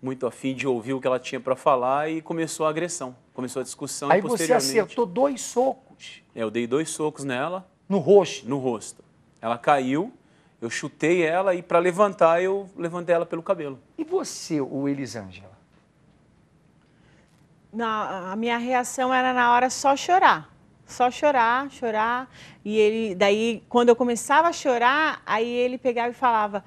[SPEAKER 8] muito afim de ouvir o que ela tinha para falar e começou a agressão, começou a discussão.
[SPEAKER 1] Aí
[SPEAKER 8] e posteriormente...
[SPEAKER 1] você acertou 2 socos.
[SPEAKER 8] Eu dei 2 socos nela.
[SPEAKER 1] No rosto?
[SPEAKER 8] No rosto. Ela caiu, eu chutei ela e para levantar, eu levantei ela pelo cabelo.
[SPEAKER 1] E você, o Elisângela?
[SPEAKER 9] A minha reação era na hora só chorar. Só chorar. E daí, quando eu começava a chorar, aí ele pegava e falava,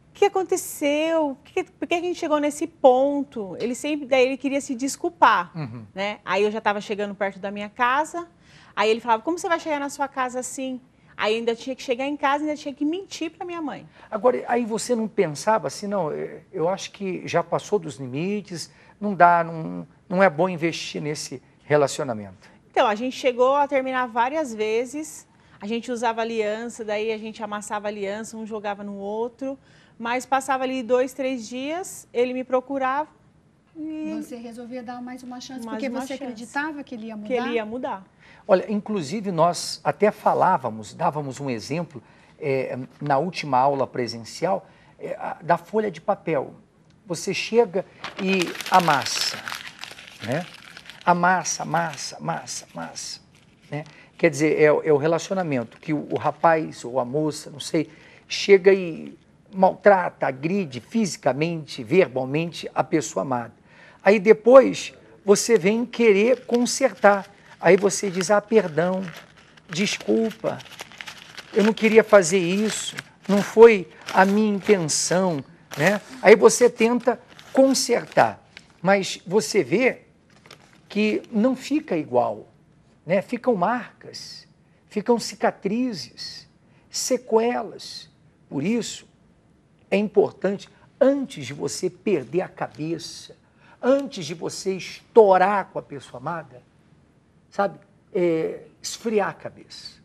[SPEAKER 9] o que aconteceu? Por que a gente chegou nesse ponto? Daí ele queria se desculpar, né? Aí eu já estava chegando perto da minha casa, aí ele falava, como você vai chegar na sua casa assim? Aí ainda tinha que chegar em casa, ainda tinha que mentir para minha mãe.
[SPEAKER 1] Agora, aí você não pensava assim, não, eu acho que já passou dos limites, não dá, não é bom investir nesse relacionamento.
[SPEAKER 9] Então, a gente chegou a terminar várias vezes, a gente usava aliança, daí a gente amassava aliança, um jogava no outro, mas passava ali 2, 3 dias, ele me procurava e...
[SPEAKER 2] Você resolvia dar mais uma chance, porque você acreditava que ele ia mudar?
[SPEAKER 9] Que ele ia mudar.
[SPEAKER 1] Olha, inclusive nós até dávamos um exemplo na última aula presencial da folha de papel. Você chega e amassa, né? Amassa, né? Quer dizer, é o relacionamento que o rapaz ou a moça, não sei, chega e maltrata, agride fisicamente, verbalmente a pessoa amada. Aí depois você vem querer consertar. Aí você diz, perdão, desculpa, eu não queria fazer isso, não foi a minha intenção, né? Aí você tenta consertar, mas você vê que não fica igual, né? Ficam marcas, ficam cicatrizes, sequelas. Por isso, é importante, antes de você perder a cabeça, antes de você estourar com a pessoa amada, sabe, esfriar a cabeça.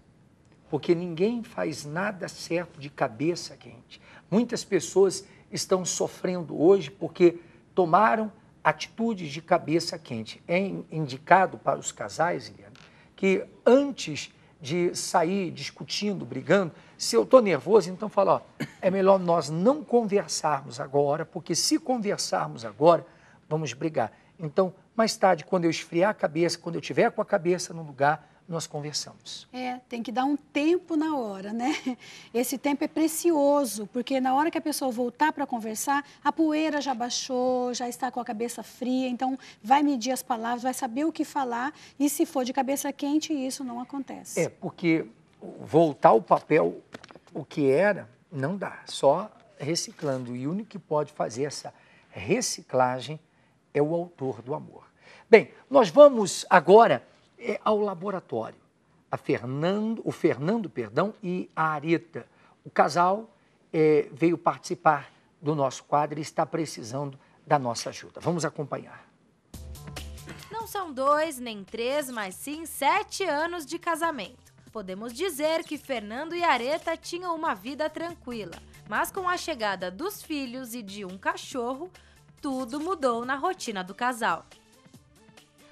[SPEAKER 1] Porque ninguém faz nada certo de cabeça quente. Muitas pessoas estão sofrendo hoje porque tomaram atitudes de cabeça quente. É indicado para os casais, Eliane, que antes de sair discutindo, brigando, se eu estou nervoso, então fala, é melhor nós não conversarmos agora, porque se conversarmos agora, vamos brigar. Então, Mais tarde, quando eu esfriar a cabeça, quando eu estiver com a cabeça no lugar, nós conversamos.
[SPEAKER 2] Tem que dar um tempo na hora, né? Esse tempo é precioso, porque na hora que a pessoa voltar para conversar, a poeira já baixou, já está com a cabeça fria, então vai medir as palavras, vai saber o que falar, e se for de cabeça quente, isso não acontece.
[SPEAKER 1] Porque voltar ao papel, o que era, não dá, só reciclando. E o único que pode fazer essa reciclagem é o autor do amor. Bem, nós vamos agora ao laboratório. O Fernando e a Areta. O casal veio participar do nosso quadro e está precisando da nossa ajuda. Vamos acompanhar.
[SPEAKER 5] Não são 2 nem 3, mas sim 7 anos de casamento. Podemos dizer que Fernando e Areta tinham uma vida tranquila, mas com a chegada dos filhos e de um cachorro, tudo mudou na rotina do casal.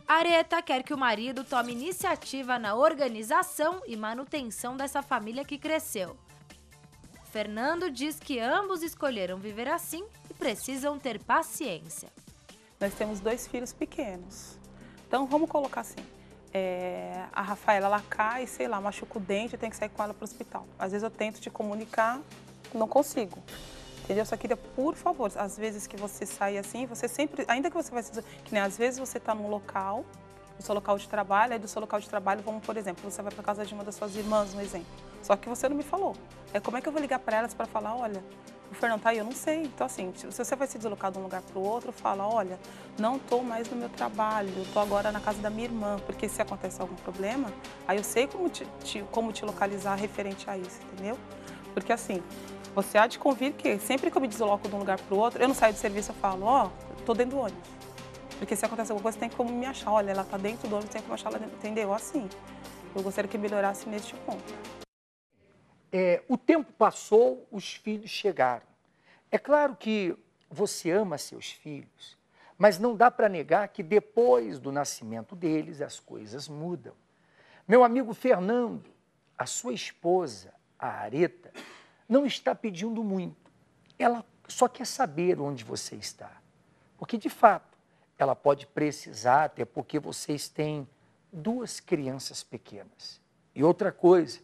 [SPEAKER 5] Areta quer que o marido tome iniciativa na organização e manutenção dessa família que cresceu. Fernando diz que ambos escolheram viver assim e precisam ter paciência.
[SPEAKER 11] Nós temos 2 filhos pequenos, então vamos colocar assim, a Rafaela, ela cai, sei lá, machuca o dente, eu tenho que sair com ela para o hospital. Às vezes eu tento te comunicar, não consigo. Entendeu? Só queria, por favor, às vezes que você sai assim, você sempre, ainda que você vai se... Que nem às vezes você está num local, no seu local de trabalho, aí do seu local de trabalho, vamos, por exemplo, você vai para casa de uma das suas irmãs, um exemplo. Só que você não me falou. Como é que eu vou ligar para elas para falar, olha, o Fernando tá aí, eu não sei. Então assim, se você vai se deslocar de um lugar para o outro, fala, olha, não estou mais no meu trabalho, eu estou agora na casa da minha irmã, porque se acontece algum problema, aí eu sei como te localizar referente a isso, entendeu? Porque assim... Você há de convir que sempre que eu me desloco de um lugar para o outro, eu não saio do serviço, eu falo, tô dentro do ônibus. Porque se acontece alguma coisa, tem como me achar. Olha, ela tá dentro do ônibus, tem como achar ela dentro, entendeu? Assim, eu gostaria que melhorasse neste ponto.
[SPEAKER 1] O tempo passou, os filhos chegaram. É claro que você ama seus filhos, mas não dá para negar que depois do nascimento deles, as coisas mudam. Meu amigo Fernando, a sua esposa, a Areta, não está pedindo muito, ela só quer saber onde você está. Porque, de fato, ela pode precisar, até porque vocês têm 2 crianças pequenas. E outra coisa,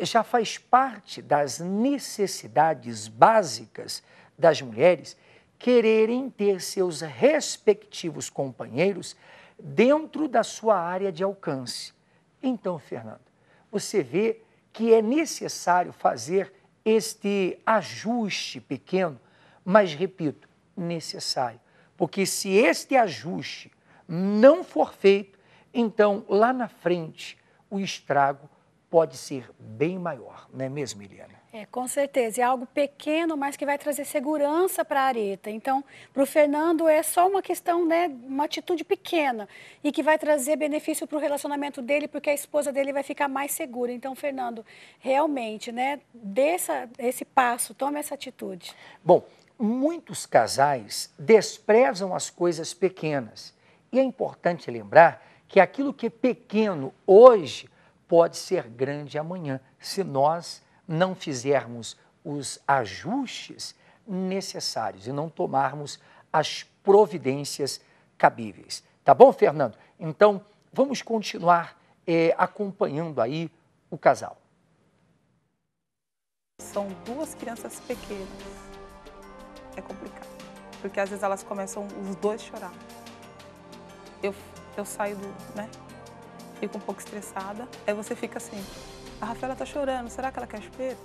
[SPEAKER 1] já faz parte das necessidades básicas das mulheres quererem ter seus respectivos companheiros dentro da sua área de alcance. Então, Fernando, você vê que é necessário fazer este ajuste pequeno, mas, repito, necessário. Porque se este ajuste não for feito, então, lá na frente, o estrago pode ser bem maior, não é mesmo, Eliana?
[SPEAKER 2] Com certeza. É algo pequeno, mas que vai trazer segurança para a Areta. Então, para o Fernando é só uma questão, né, uma atitude pequena e que vai trazer benefício para o relacionamento dele, porque a esposa dele vai ficar mais segura. Então, Fernando, realmente, né, dê esse passo, tome essa atitude.
[SPEAKER 1] Bom, muitos casais desprezam as coisas pequenas. E é importante lembrar que aquilo que é pequeno hoje pode ser grande amanhã, se nós não fizermos os ajustes necessários e não tomarmos as providências cabíveis. Tá bom, Fernando? Então, vamos continuar acompanhando aí o casal.
[SPEAKER 11] São 2 crianças pequenas. É complicado, porque às vezes elas começam os 2 a chorar. Eu saio né? Fico um pouco estressada, aí você fica assim... A Rafaela tá chorando, será que ela quer chupeta?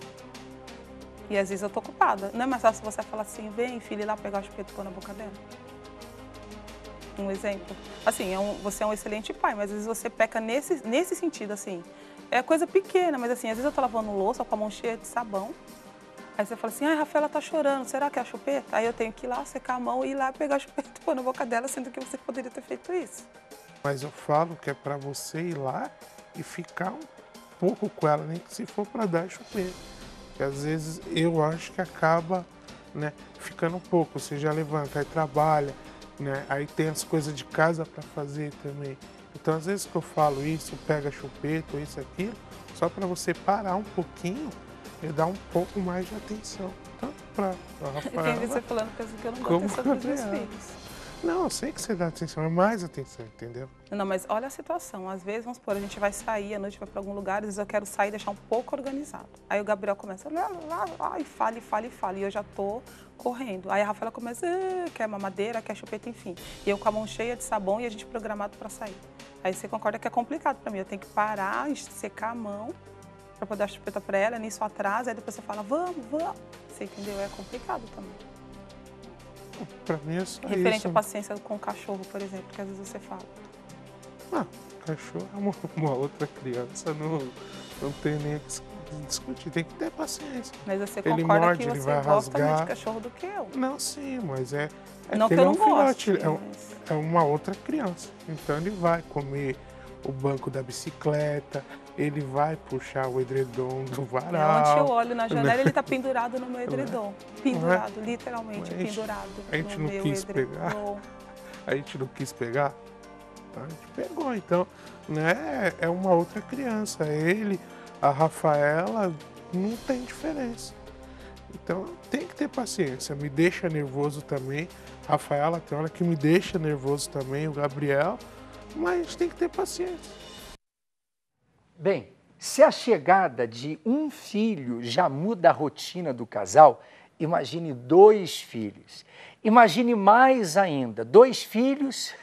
[SPEAKER 11] E às vezes eu tô ocupada. Não é mais fácil você falar assim, vem, filha, ir lá pegar o chupeta e pôr na boca dela? Um exemplo. Assim, você é um excelente pai, mas às vezes você peca nesse sentido, assim. É coisa pequena, mas assim, às vezes eu tô lavando louça com a mão cheia de sabão. Aí você fala assim, a Rafaela tá chorando, será que é a chupeta? Aí eu tenho que ir lá, secar a mão e ir lá pegar a chupeta e pôr na boca dela, sendo que você poderia ter feito isso.
[SPEAKER 12] Mas eu falo que é pra você ir lá e ficar um pouco com ela, nem que se for para dar chupeta. Porque às vezes eu acho que acaba, né, ficando um pouco. Você já levanta, aí trabalha, né, aí tem as coisas de casa para fazer também. Então às vezes que eu falo isso, pega chupeta, ou isso, aquilo, só para você parar um pouquinho e dar um pouco mais de atenção. Tanto para a Rafaela.
[SPEAKER 11] Tem você falando coisa que eu não dou atenção para os meus filhos.
[SPEAKER 12] Não, eu sei que você dá atenção, é mais atenção, entendeu?
[SPEAKER 11] Não, mas olha a situação. Às vezes, vamos supor, a gente vai sair, à noite vai para algum lugar, às vezes eu quero sair e deixar um pouco organizado. Aí o Gabriel começa, e fala, e eu já tô correndo. Aí a Rafaela começa, quer mamadeira, quer chupeta, enfim. E eu com a mão cheia de sabão e a gente programado para sair. Aí você concorda que é complicado para mim, eu tenho que parar, secar a mão para poder dar a chupeta para ela, nisso atrasa, aí depois você fala, vamos. Você entendeu? É complicado também.
[SPEAKER 12] Pra mim é só
[SPEAKER 11] Referente
[SPEAKER 12] isso.
[SPEAKER 11] à paciência com o cachorro, por exemplo, que às vezes você fala.
[SPEAKER 12] Cachorro é uma outra criança, não tem nem o que discutir, tem que ter paciência.
[SPEAKER 11] Mas você
[SPEAKER 12] ele
[SPEAKER 11] concorda
[SPEAKER 12] morde,
[SPEAKER 11] que
[SPEAKER 12] ele
[SPEAKER 11] você
[SPEAKER 12] vai
[SPEAKER 11] gosta
[SPEAKER 12] rasgar.
[SPEAKER 11] mais de cachorro do que eu?
[SPEAKER 12] Não, sim, mas
[SPEAKER 11] não que eu não goste.
[SPEAKER 12] É uma outra criança, então ele vai comer o banco da bicicleta, ele vai puxar o edredom do varal.
[SPEAKER 11] Onde eu olho na janela, ele tá pendurado no meu edredom. Pendurado, literalmente pendurado.
[SPEAKER 12] A gente não quis pegar. A gente não quis pegar. A gente pegou, então, né? É uma outra criança. Ele, a Rafaela, não tem diferença. Então, tem que ter paciência. Me deixa nervoso também. Rafaela tem hora que me deixa nervoso também, o Gabriel. Mas tem que ter paciência.
[SPEAKER 1] Bem, se a chegada de um filho já muda a rotina do casal, imagine 2 filhos. Imagine mais ainda, 2 filhos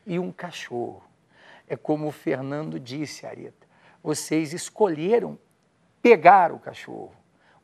[SPEAKER 1] e um cachorro. É como o Fernando disse, Areta, vocês escolheram pegar o cachorro.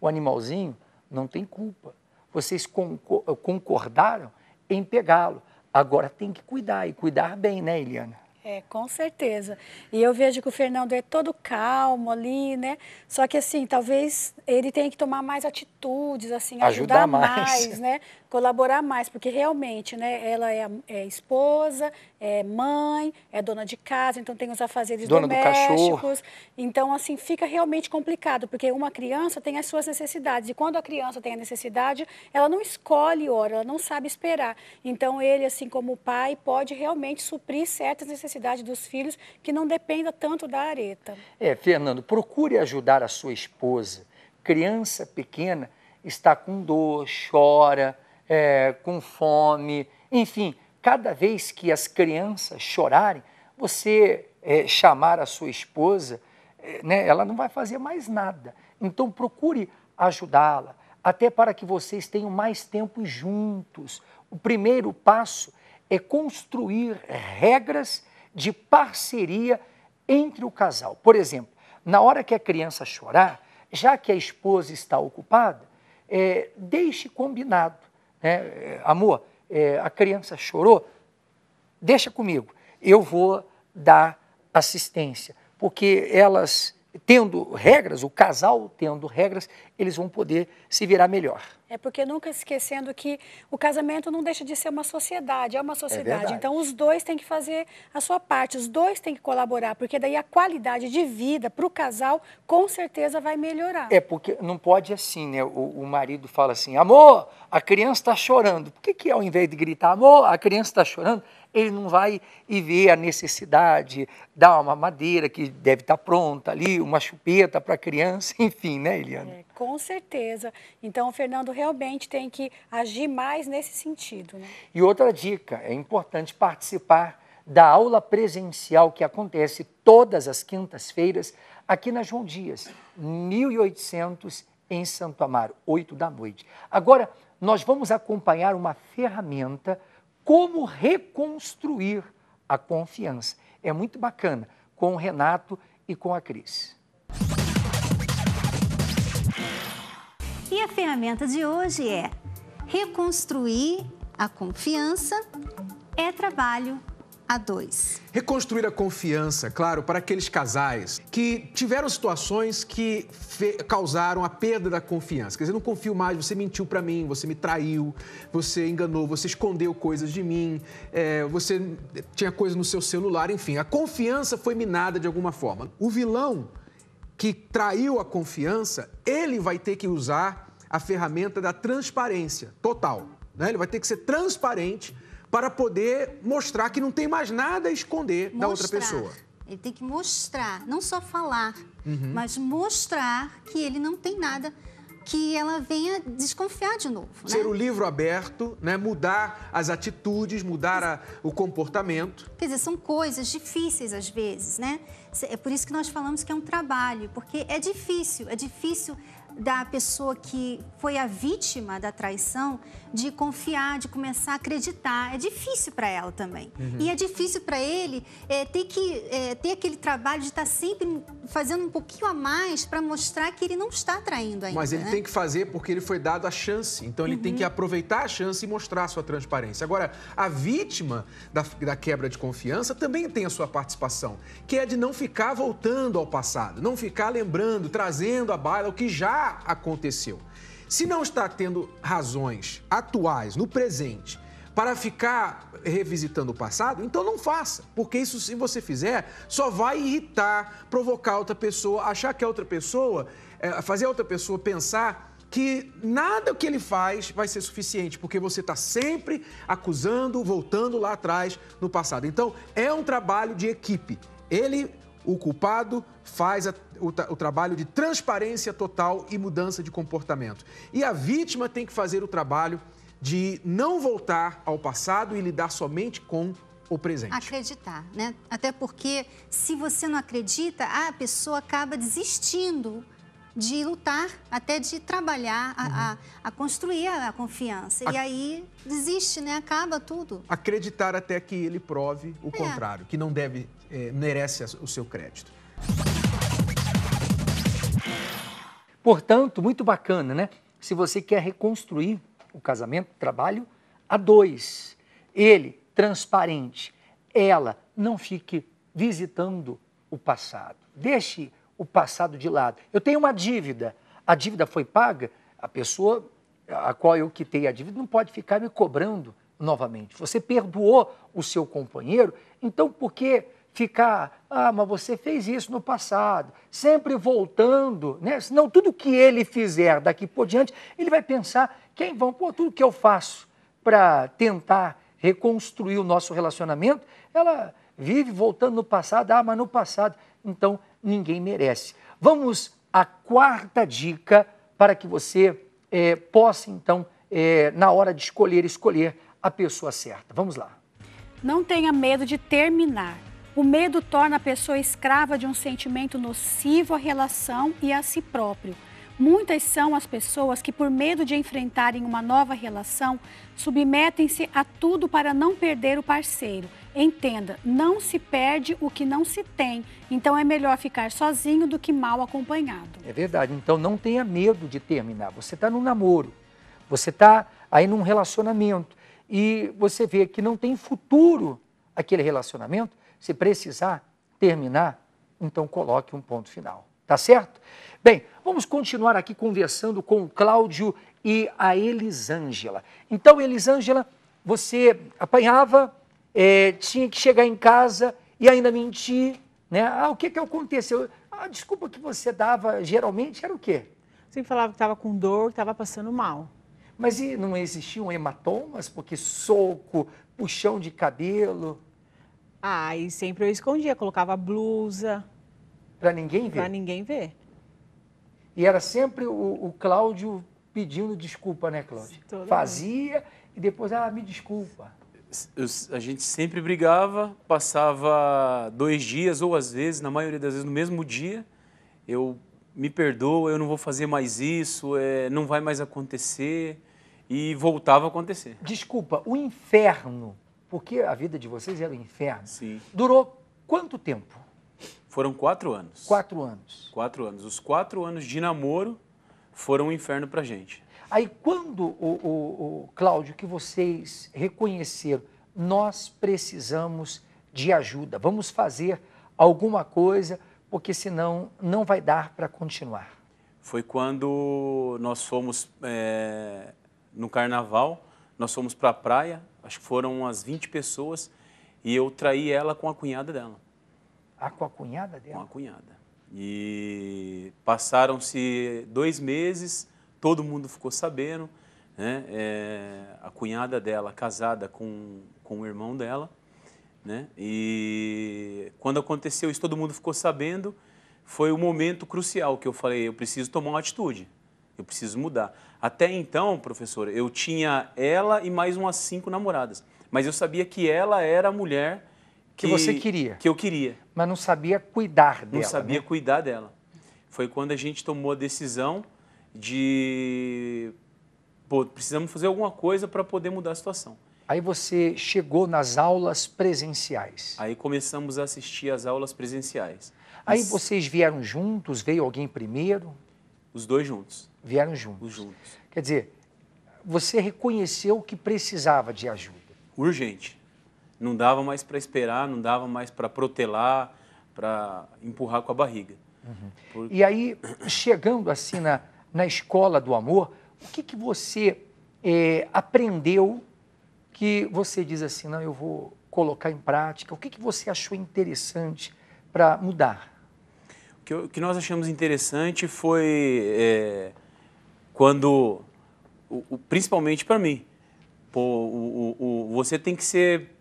[SPEAKER 1] O animalzinho não tem culpa. Vocês concordaram em pegá-lo. Agora tem que cuidar, e cuidar bem, né, Eliana?
[SPEAKER 2] Com certeza. E eu vejo que o Fernando é todo calmo ali, né? Só que assim, talvez ele tenha que tomar mais atitudes, assim, ajudar mais, né? Colaborar mais, porque realmente, né, ela é esposa, é mãe, é dona de casa, então tem os afazeres domésticos. Então, assim, fica realmente complicado, porque uma criança tem as suas necessidades, e quando a criança tem a necessidade, ela não escolhe hora, ela não sabe esperar. Então, ele, assim como pai, pode realmente suprir certas necessidades dos filhos que não dependa tanto da Areta.
[SPEAKER 1] Fernando, procure ajudar a sua esposa. Criança pequena está com dor, chora, com fome, enfim, cada vez que as crianças chorarem, você chamar a sua esposa, né, ela não vai fazer mais nada. Então procure ajudá-la, até para que vocês tenham mais tempo juntos. O primeiro passo é construir regras de parceria entre o casal. Por exemplo, na hora que a criança chorar, já que a esposa está ocupada, deixe combinado. Amor, a criança chorou, deixa comigo, eu vou dar assistência, porque elas tendo regras, o casal tendo regras, eles vão poder se virar melhor.
[SPEAKER 2] Porque nunca esquecendo que o casamento não deixa de ser uma sociedade, é uma sociedade. Então, os dois têm que fazer a sua parte, os dois têm que colaborar, porque daí a qualidade de vida para o casal, com certeza, vai melhorar.
[SPEAKER 1] Porque não pode assim, né? O marido fala assim, amor, a criança está chorando. Por que ao invés de gritar, amor, a criança está chorando, ele não vai e ver a necessidade, dar uma mamadeira que deve estar pronta ali, uma chupeta para a criança, enfim, né, Eliana?
[SPEAKER 2] Com certeza. Então, o Fernando realmente tem que agir mais nesse sentido, né?
[SPEAKER 1] E outra dica, é importante participar da aula presencial que acontece todas as quintas-feiras aqui na João Dias, 1800 em Santo Amaro, 8 da noite. Agora, nós vamos acompanhar uma ferramenta como reconstruir a confiança. É muito bacana, com o Renato e com a Cris.
[SPEAKER 15] E a ferramenta de hoje é reconstruir a confiança é trabalho a 2.
[SPEAKER 14] Reconstruir a confiança, claro, para aqueles casais que tiveram situações que causaram a perda da confiança. Quer dizer, não confio mais, você mentiu para mim, você me traiu, você enganou, você escondeu coisas de mim, você tinha coisa no seu celular, enfim, a confiança foi minada de alguma forma. O vilão que traiu a confiança, ele vai ter que usar a ferramenta da transparência total, né? Ele vai ter que ser transparente para poder mostrar que não tem mais nada a esconder da outra pessoa.
[SPEAKER 15] Ele tem que mostrar, não só falar, mas mostrar que ele não tem nada que ela venha desconfiar de novo.
[SPEAKER 14] Ser o livro aberto, né? Mudar as atitudes, mudar o comportamento.
[SPEAKER 15] Quer dizer, são coisas difíceis às vezes, né? É por isso que nós falamos que é um trabalho, porque é difícil da pessoa que foi a vítima da traição de confiar, de começar a acreditar. É difícil para ela também. E é difícil para ele ter aquele trabalho de estar sempre fazendo um pouquinho a mais para mostrar que ele não está traindo ainda.
[SPEAKER 14] Mas ele tem que fazer porque ele foi dado a chance. Então ele tem que aproveitar a chance e mostrar a sua transparência. Agora, a vítima da quebra de confiança também tem a sua participação, que é de não ficar voltando ao passado, não ficar lembrando, trazendo à baila o que já aconteceu. Se não está tendo razões atuais, no presente, para ficar revisitando o passado, então não faça. Porque isso, se você fizer, só vai irritar, provocar outra pessoa, achar que a outra pessoa, fazer a outra pessoa pensar que nada que ele faz vai ser suficiente, porque você está sempre acusando, voltando lá atrás no passado. Então, é um trabalho de equipe. O culpado faz o trabalho de transparência total e mudança de comportamento. E a vítima tem que fazer o trabalho de não voltar ao passado e lidar somente com o presente.
[SPEAKER 15] Acreditar, né? Até porque, se você não acredita, a pessoa acaba desistindo de lutar, até de trabalhar, a construir a confiança. E aí desiste, né? Acaba tudo.
[SPEAKER 14] Acreditar até que ele prove o contrário, que não merece o seu crédito.
[SPEAKER 1] Portanto, muito bacana, né? Se você quer reconstruir o casamento, trabalho a dois. Ele, transparente. Ela, não fique visitando o passado. Deixe o passado de lado. Eu tenho uma dívida. A dívida foi paga, a pessoa a qual eu quitei a dívida não pode ficar me cobrando novamente. Você perdoou o seu companheiro, então por que ficar, mas você fez isso no passado, sempre voltando, né? Senão tudo que ele fizer daqui por diante, ele vai pensar, tudo que eu faço para tentar reconstruir o nosso relacionamento, ela vive voltando no passado, mas no passado, então ninguém merece. Vamos à quarta dica para que você possa, então, na hora de escolher a pessoa certa. Vamos lá.
[SPEAKER 2] Não tenha medo de terminar. O medo torna a pessoa escrava de um sentimento nocivo à relação e a si próprio. Muitas são as pessoas que, por medo de enfrentarem uma nova relação, submetem-se a tudo para não perder o parceiro. Entenda, não se perde o que não se tem, então é melhor ficar sozinho do que mal acompanhado.
[SPEAKER 1] É verdade, então não tenha medo de terminar. Você está num namoro, você está aí num relacionamento e você vê que não tem futuro aquele relacionamento, se precisar terminar, então coloque um ponto final. Tá certo? Bem, vamos continuar aqui conversando com o Cláudio e a Elisângela. Então, Elisângela, você apanhava, tinha que chegar em casa e ainda mentir, né? O que aconteceu? A desculpa que você dava geralmente era o quê?
[SPEAKER 9] Sempre falava que estava com dor, que estava passando mal.
[SPEAKER 1] Mas e não existiam hematomas? Porque soco, puxão de cabelo...
[SPEAKER 9] E sempre eu escondia, colocava blusa.
[SPEAKER 1] Para ninguém ver?
[SPEAKER 9] Para ninguém ver.
[SPEAKER 1] E era sempre o Cláudio pedindo desculpa, né, Cláudio? Fazia e depois, me desculpa.
[SPEAKER 8] A gente sempre brigava, passava 2 dias ou às vezes, na maioria das vezes, no mesmo dia. Eu me perdoo, eu não vou fazer mais isso, não vai mais acontecer. E voltava a acontecer.
[SPEAKER 1] Desculpa, o inferno... Porque a vida de vocês era um inferno.
[SPEAKER 8] Sim.
[SPEAKER 1] Durou quanto tempo?
[SPEAKER 8] Foram 4 anos.
[SPEAKER 1] 4 anos.
[SPEAKER 8] 4 anos. Os 4 anos de namoro foram um inferno pra gente.
[SPEAKER 1] Aí quando, o Cláudio, que vocês reconheceram, nós precisamos de ajuda, vamos fazer alguma coisa, porque senão não vai dar para continuar.
[SPEAKER 8] Foi quando nós fomos no carnaval, nós fomos para a praia, acho que foram umas 20 pessoas, e eu traí ela com a cunhada dela.
[SPEAKER 1] Com a cunhada dela?
[SPEAKER 8] Com a cunhada. E passaram-se 2 meses, todo mundo ficou sabendo, né? A cunhada dela casada com o irmão dela, né? E quando aconteceu isso, todo mundo ficou sabendo, foi o momento crucial que eu falei, eu preciso tomar uma atitude. eu preciso mudar. Até então, professora, eu tinha ela e mais umas 5 namoradas, mas eu sabia que ela era a mulher
[SPEAKER 1] que você queria.
[SPEAKER 8] Que eu queria.
[SPEAKER 1] Mas não sabia cuidar dela.
[SPEAKER 8] Não sabia,
[SPEAKER 1] né?
[SPEAKER 8] Cuidar dela. Foi quando a gente tomou a decisão de... Pô, precisamos fazer alguma coisa para poder mudar a situação.
[SPEAKER 1] Aí você chegou nas aulas presenciais.
[SPEAKER 8] Aí começamos a assistir às aulas presenciais.
[SPEAKER 1] Aí vocês vieram juntos? Veio alguém primeiro?
[SPEAKER 8] Os dois juntos.
[SPEAKER 1] Vieram juntos.
[SPEAKER 8] Os juntos.
[SPEAKER 1] Quer dizer, você reconheceu que precisava de ajuda.
[SPEAKER 8] Urgente. Não dava mais para esperar, não dava mais para protelar, para empurrar com a barriga.
[SPEAKER 1] Uhum. E aí, chegando assim na escola do amor, o que você aprendeu que você diz assim, não, eu vou colocar em prática? O que você achou interessante para mudar?
[SPEAKER 8] O que nós achamos interessante foi quando, principalmente para mim, você tem que ser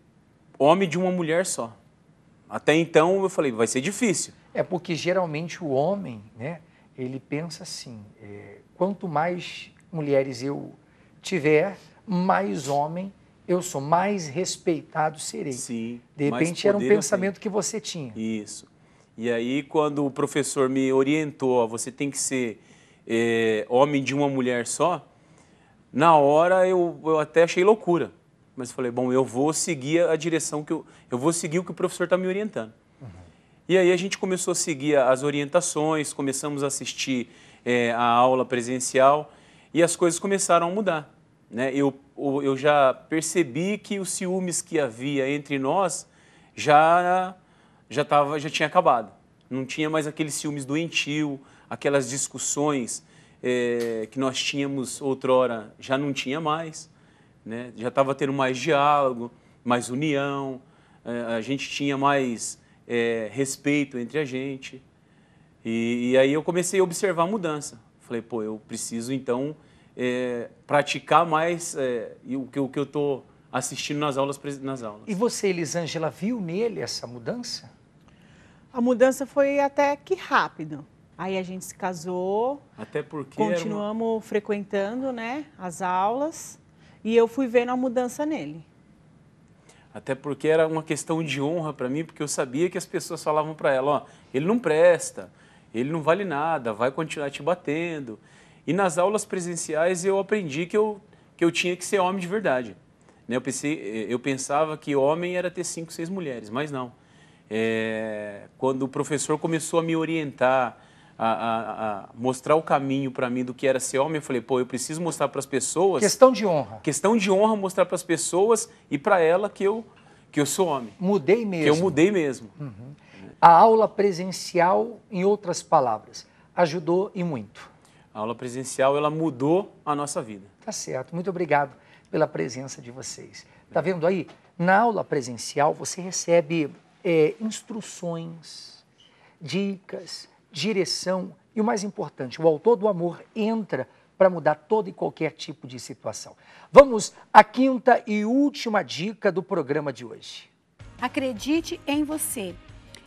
[SPEAKER 8] homem de uma mulher só. Até então eu falei, vai ser difícil.
[SPEAKER 1] É porque geralmente o homem, né, ele pensa assim, quanto mais mulheres eu tiver, mais homem eu sou, mais respeitado serei.
[SPEAKER 8] Sim.
[SPEAKER 1] De repente era um pensamento que você tinha.
[SPEAKER 8] Isso. E aí quando o professor me orientou, ó, você tem que ser homem de uma mulher só, na hora eu até achei loucura. Mas falei, bom, eu vou seguir a direção eu vou seguir o que o professor está me orientando. Uhum. E aí a gente começou a seguir as orientações, começamos a assistir a aula presencial e as coisas começaram a mudar. Né? Eu já percebi que os ciúmes que havia entre nós já tinha acabado. Não tinha mais aqueles ciúmes doentio, aquelas discussões que nós tínhamos outrora, já não tinha mais. Né? Já estava tendo mais diálogo, mais união, a gente tinha mais respeito entre a gente. E aí eu comecei a observar a mudança. Falei, pô, eu preciso então praticar mais o que eu estou assistindo nas aulas.
[SPEAKER 1] E você, Elisângela, viu nele essa mudança?
[SPEAKER 9] A mudança foi até que rápido. Aí a gente se casou,
[SPEAKER 8] até porque
[SPEAKER 9] continuamos frequentando, né, as aulas. E eu fui vendo a mudança nele.
[SPEAKER 8] Até porque era uma questão de honra para mim, porque eu sabia que as pessoas falavam para ela, ó, ele não presta, ele não vale nada, vai continuar te batendo. E nas aulas presenciais eu aprendi que eu tinha que ser homem de verdade. Né? Eu pensava que homem era ter 5, 6 mulheres, mas não. Quando o professor começou a me orientar, a mostrar o caminho para mim do que era ser homem, eu falei, pô, eu preciso mostrar para as pessoas...
[SPEAKER 1] Questão de honra.
[SPEAKER 8] Questão de honra, mostrar para as pessoas e para ela que eu sou homem.
[SPEAKER 1] Mudei mesmo.
[SPEAKER 8] Que eu mudei mesmo.
[SPEAKER 1] Uhum. A aula presencial, em outras palavras, ajudou e muito.
[SPEAKER 8] A aula presencial, ela mudou a nossa vida.
[SPEAKER 1] Tá certo. Muito obrigado pela presença de vocês. Tá vendo aí? Na aula presencial, você recebe instruções, dicas, direção e o mais importante, o autor do amor entra para mudar todo e qualquer tipo de situação. Vamos à 5ª e última dica do programa de hoje.
[SPEAKER 2] Acredite em você.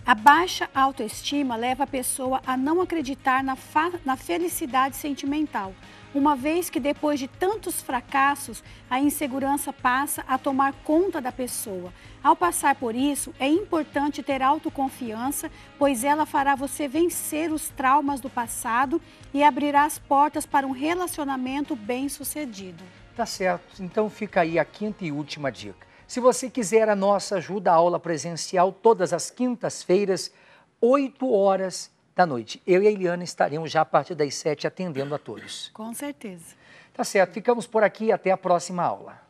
[SPEAKER 2] A baixa autoestima leva a pessoa a não acreditar na felicidade sentimental, uma vez que depois de tantos fracassos, a insegurança passa a tomar conta da pessoa. Ao passar por isso, é importante ter autoconfiança, pois ela fará você vencer os traumas do passado e abrirá as portas para um relacionamento bem-sucedido.
[SPEAKER 1] Tá certo. Então fica aí a 5ª e última dica. Se você quiser a nossa ajuda, a aula presencial todas as quintas-feiras, 8 horas da noite. Eu e a Eliana estaremos já a partir das 7 atendendo a todos.
[SPEAKER 2] Com certeza.
[SPEAKER 1] Tá certo. Ficamos por aqui. Até a próxima aula.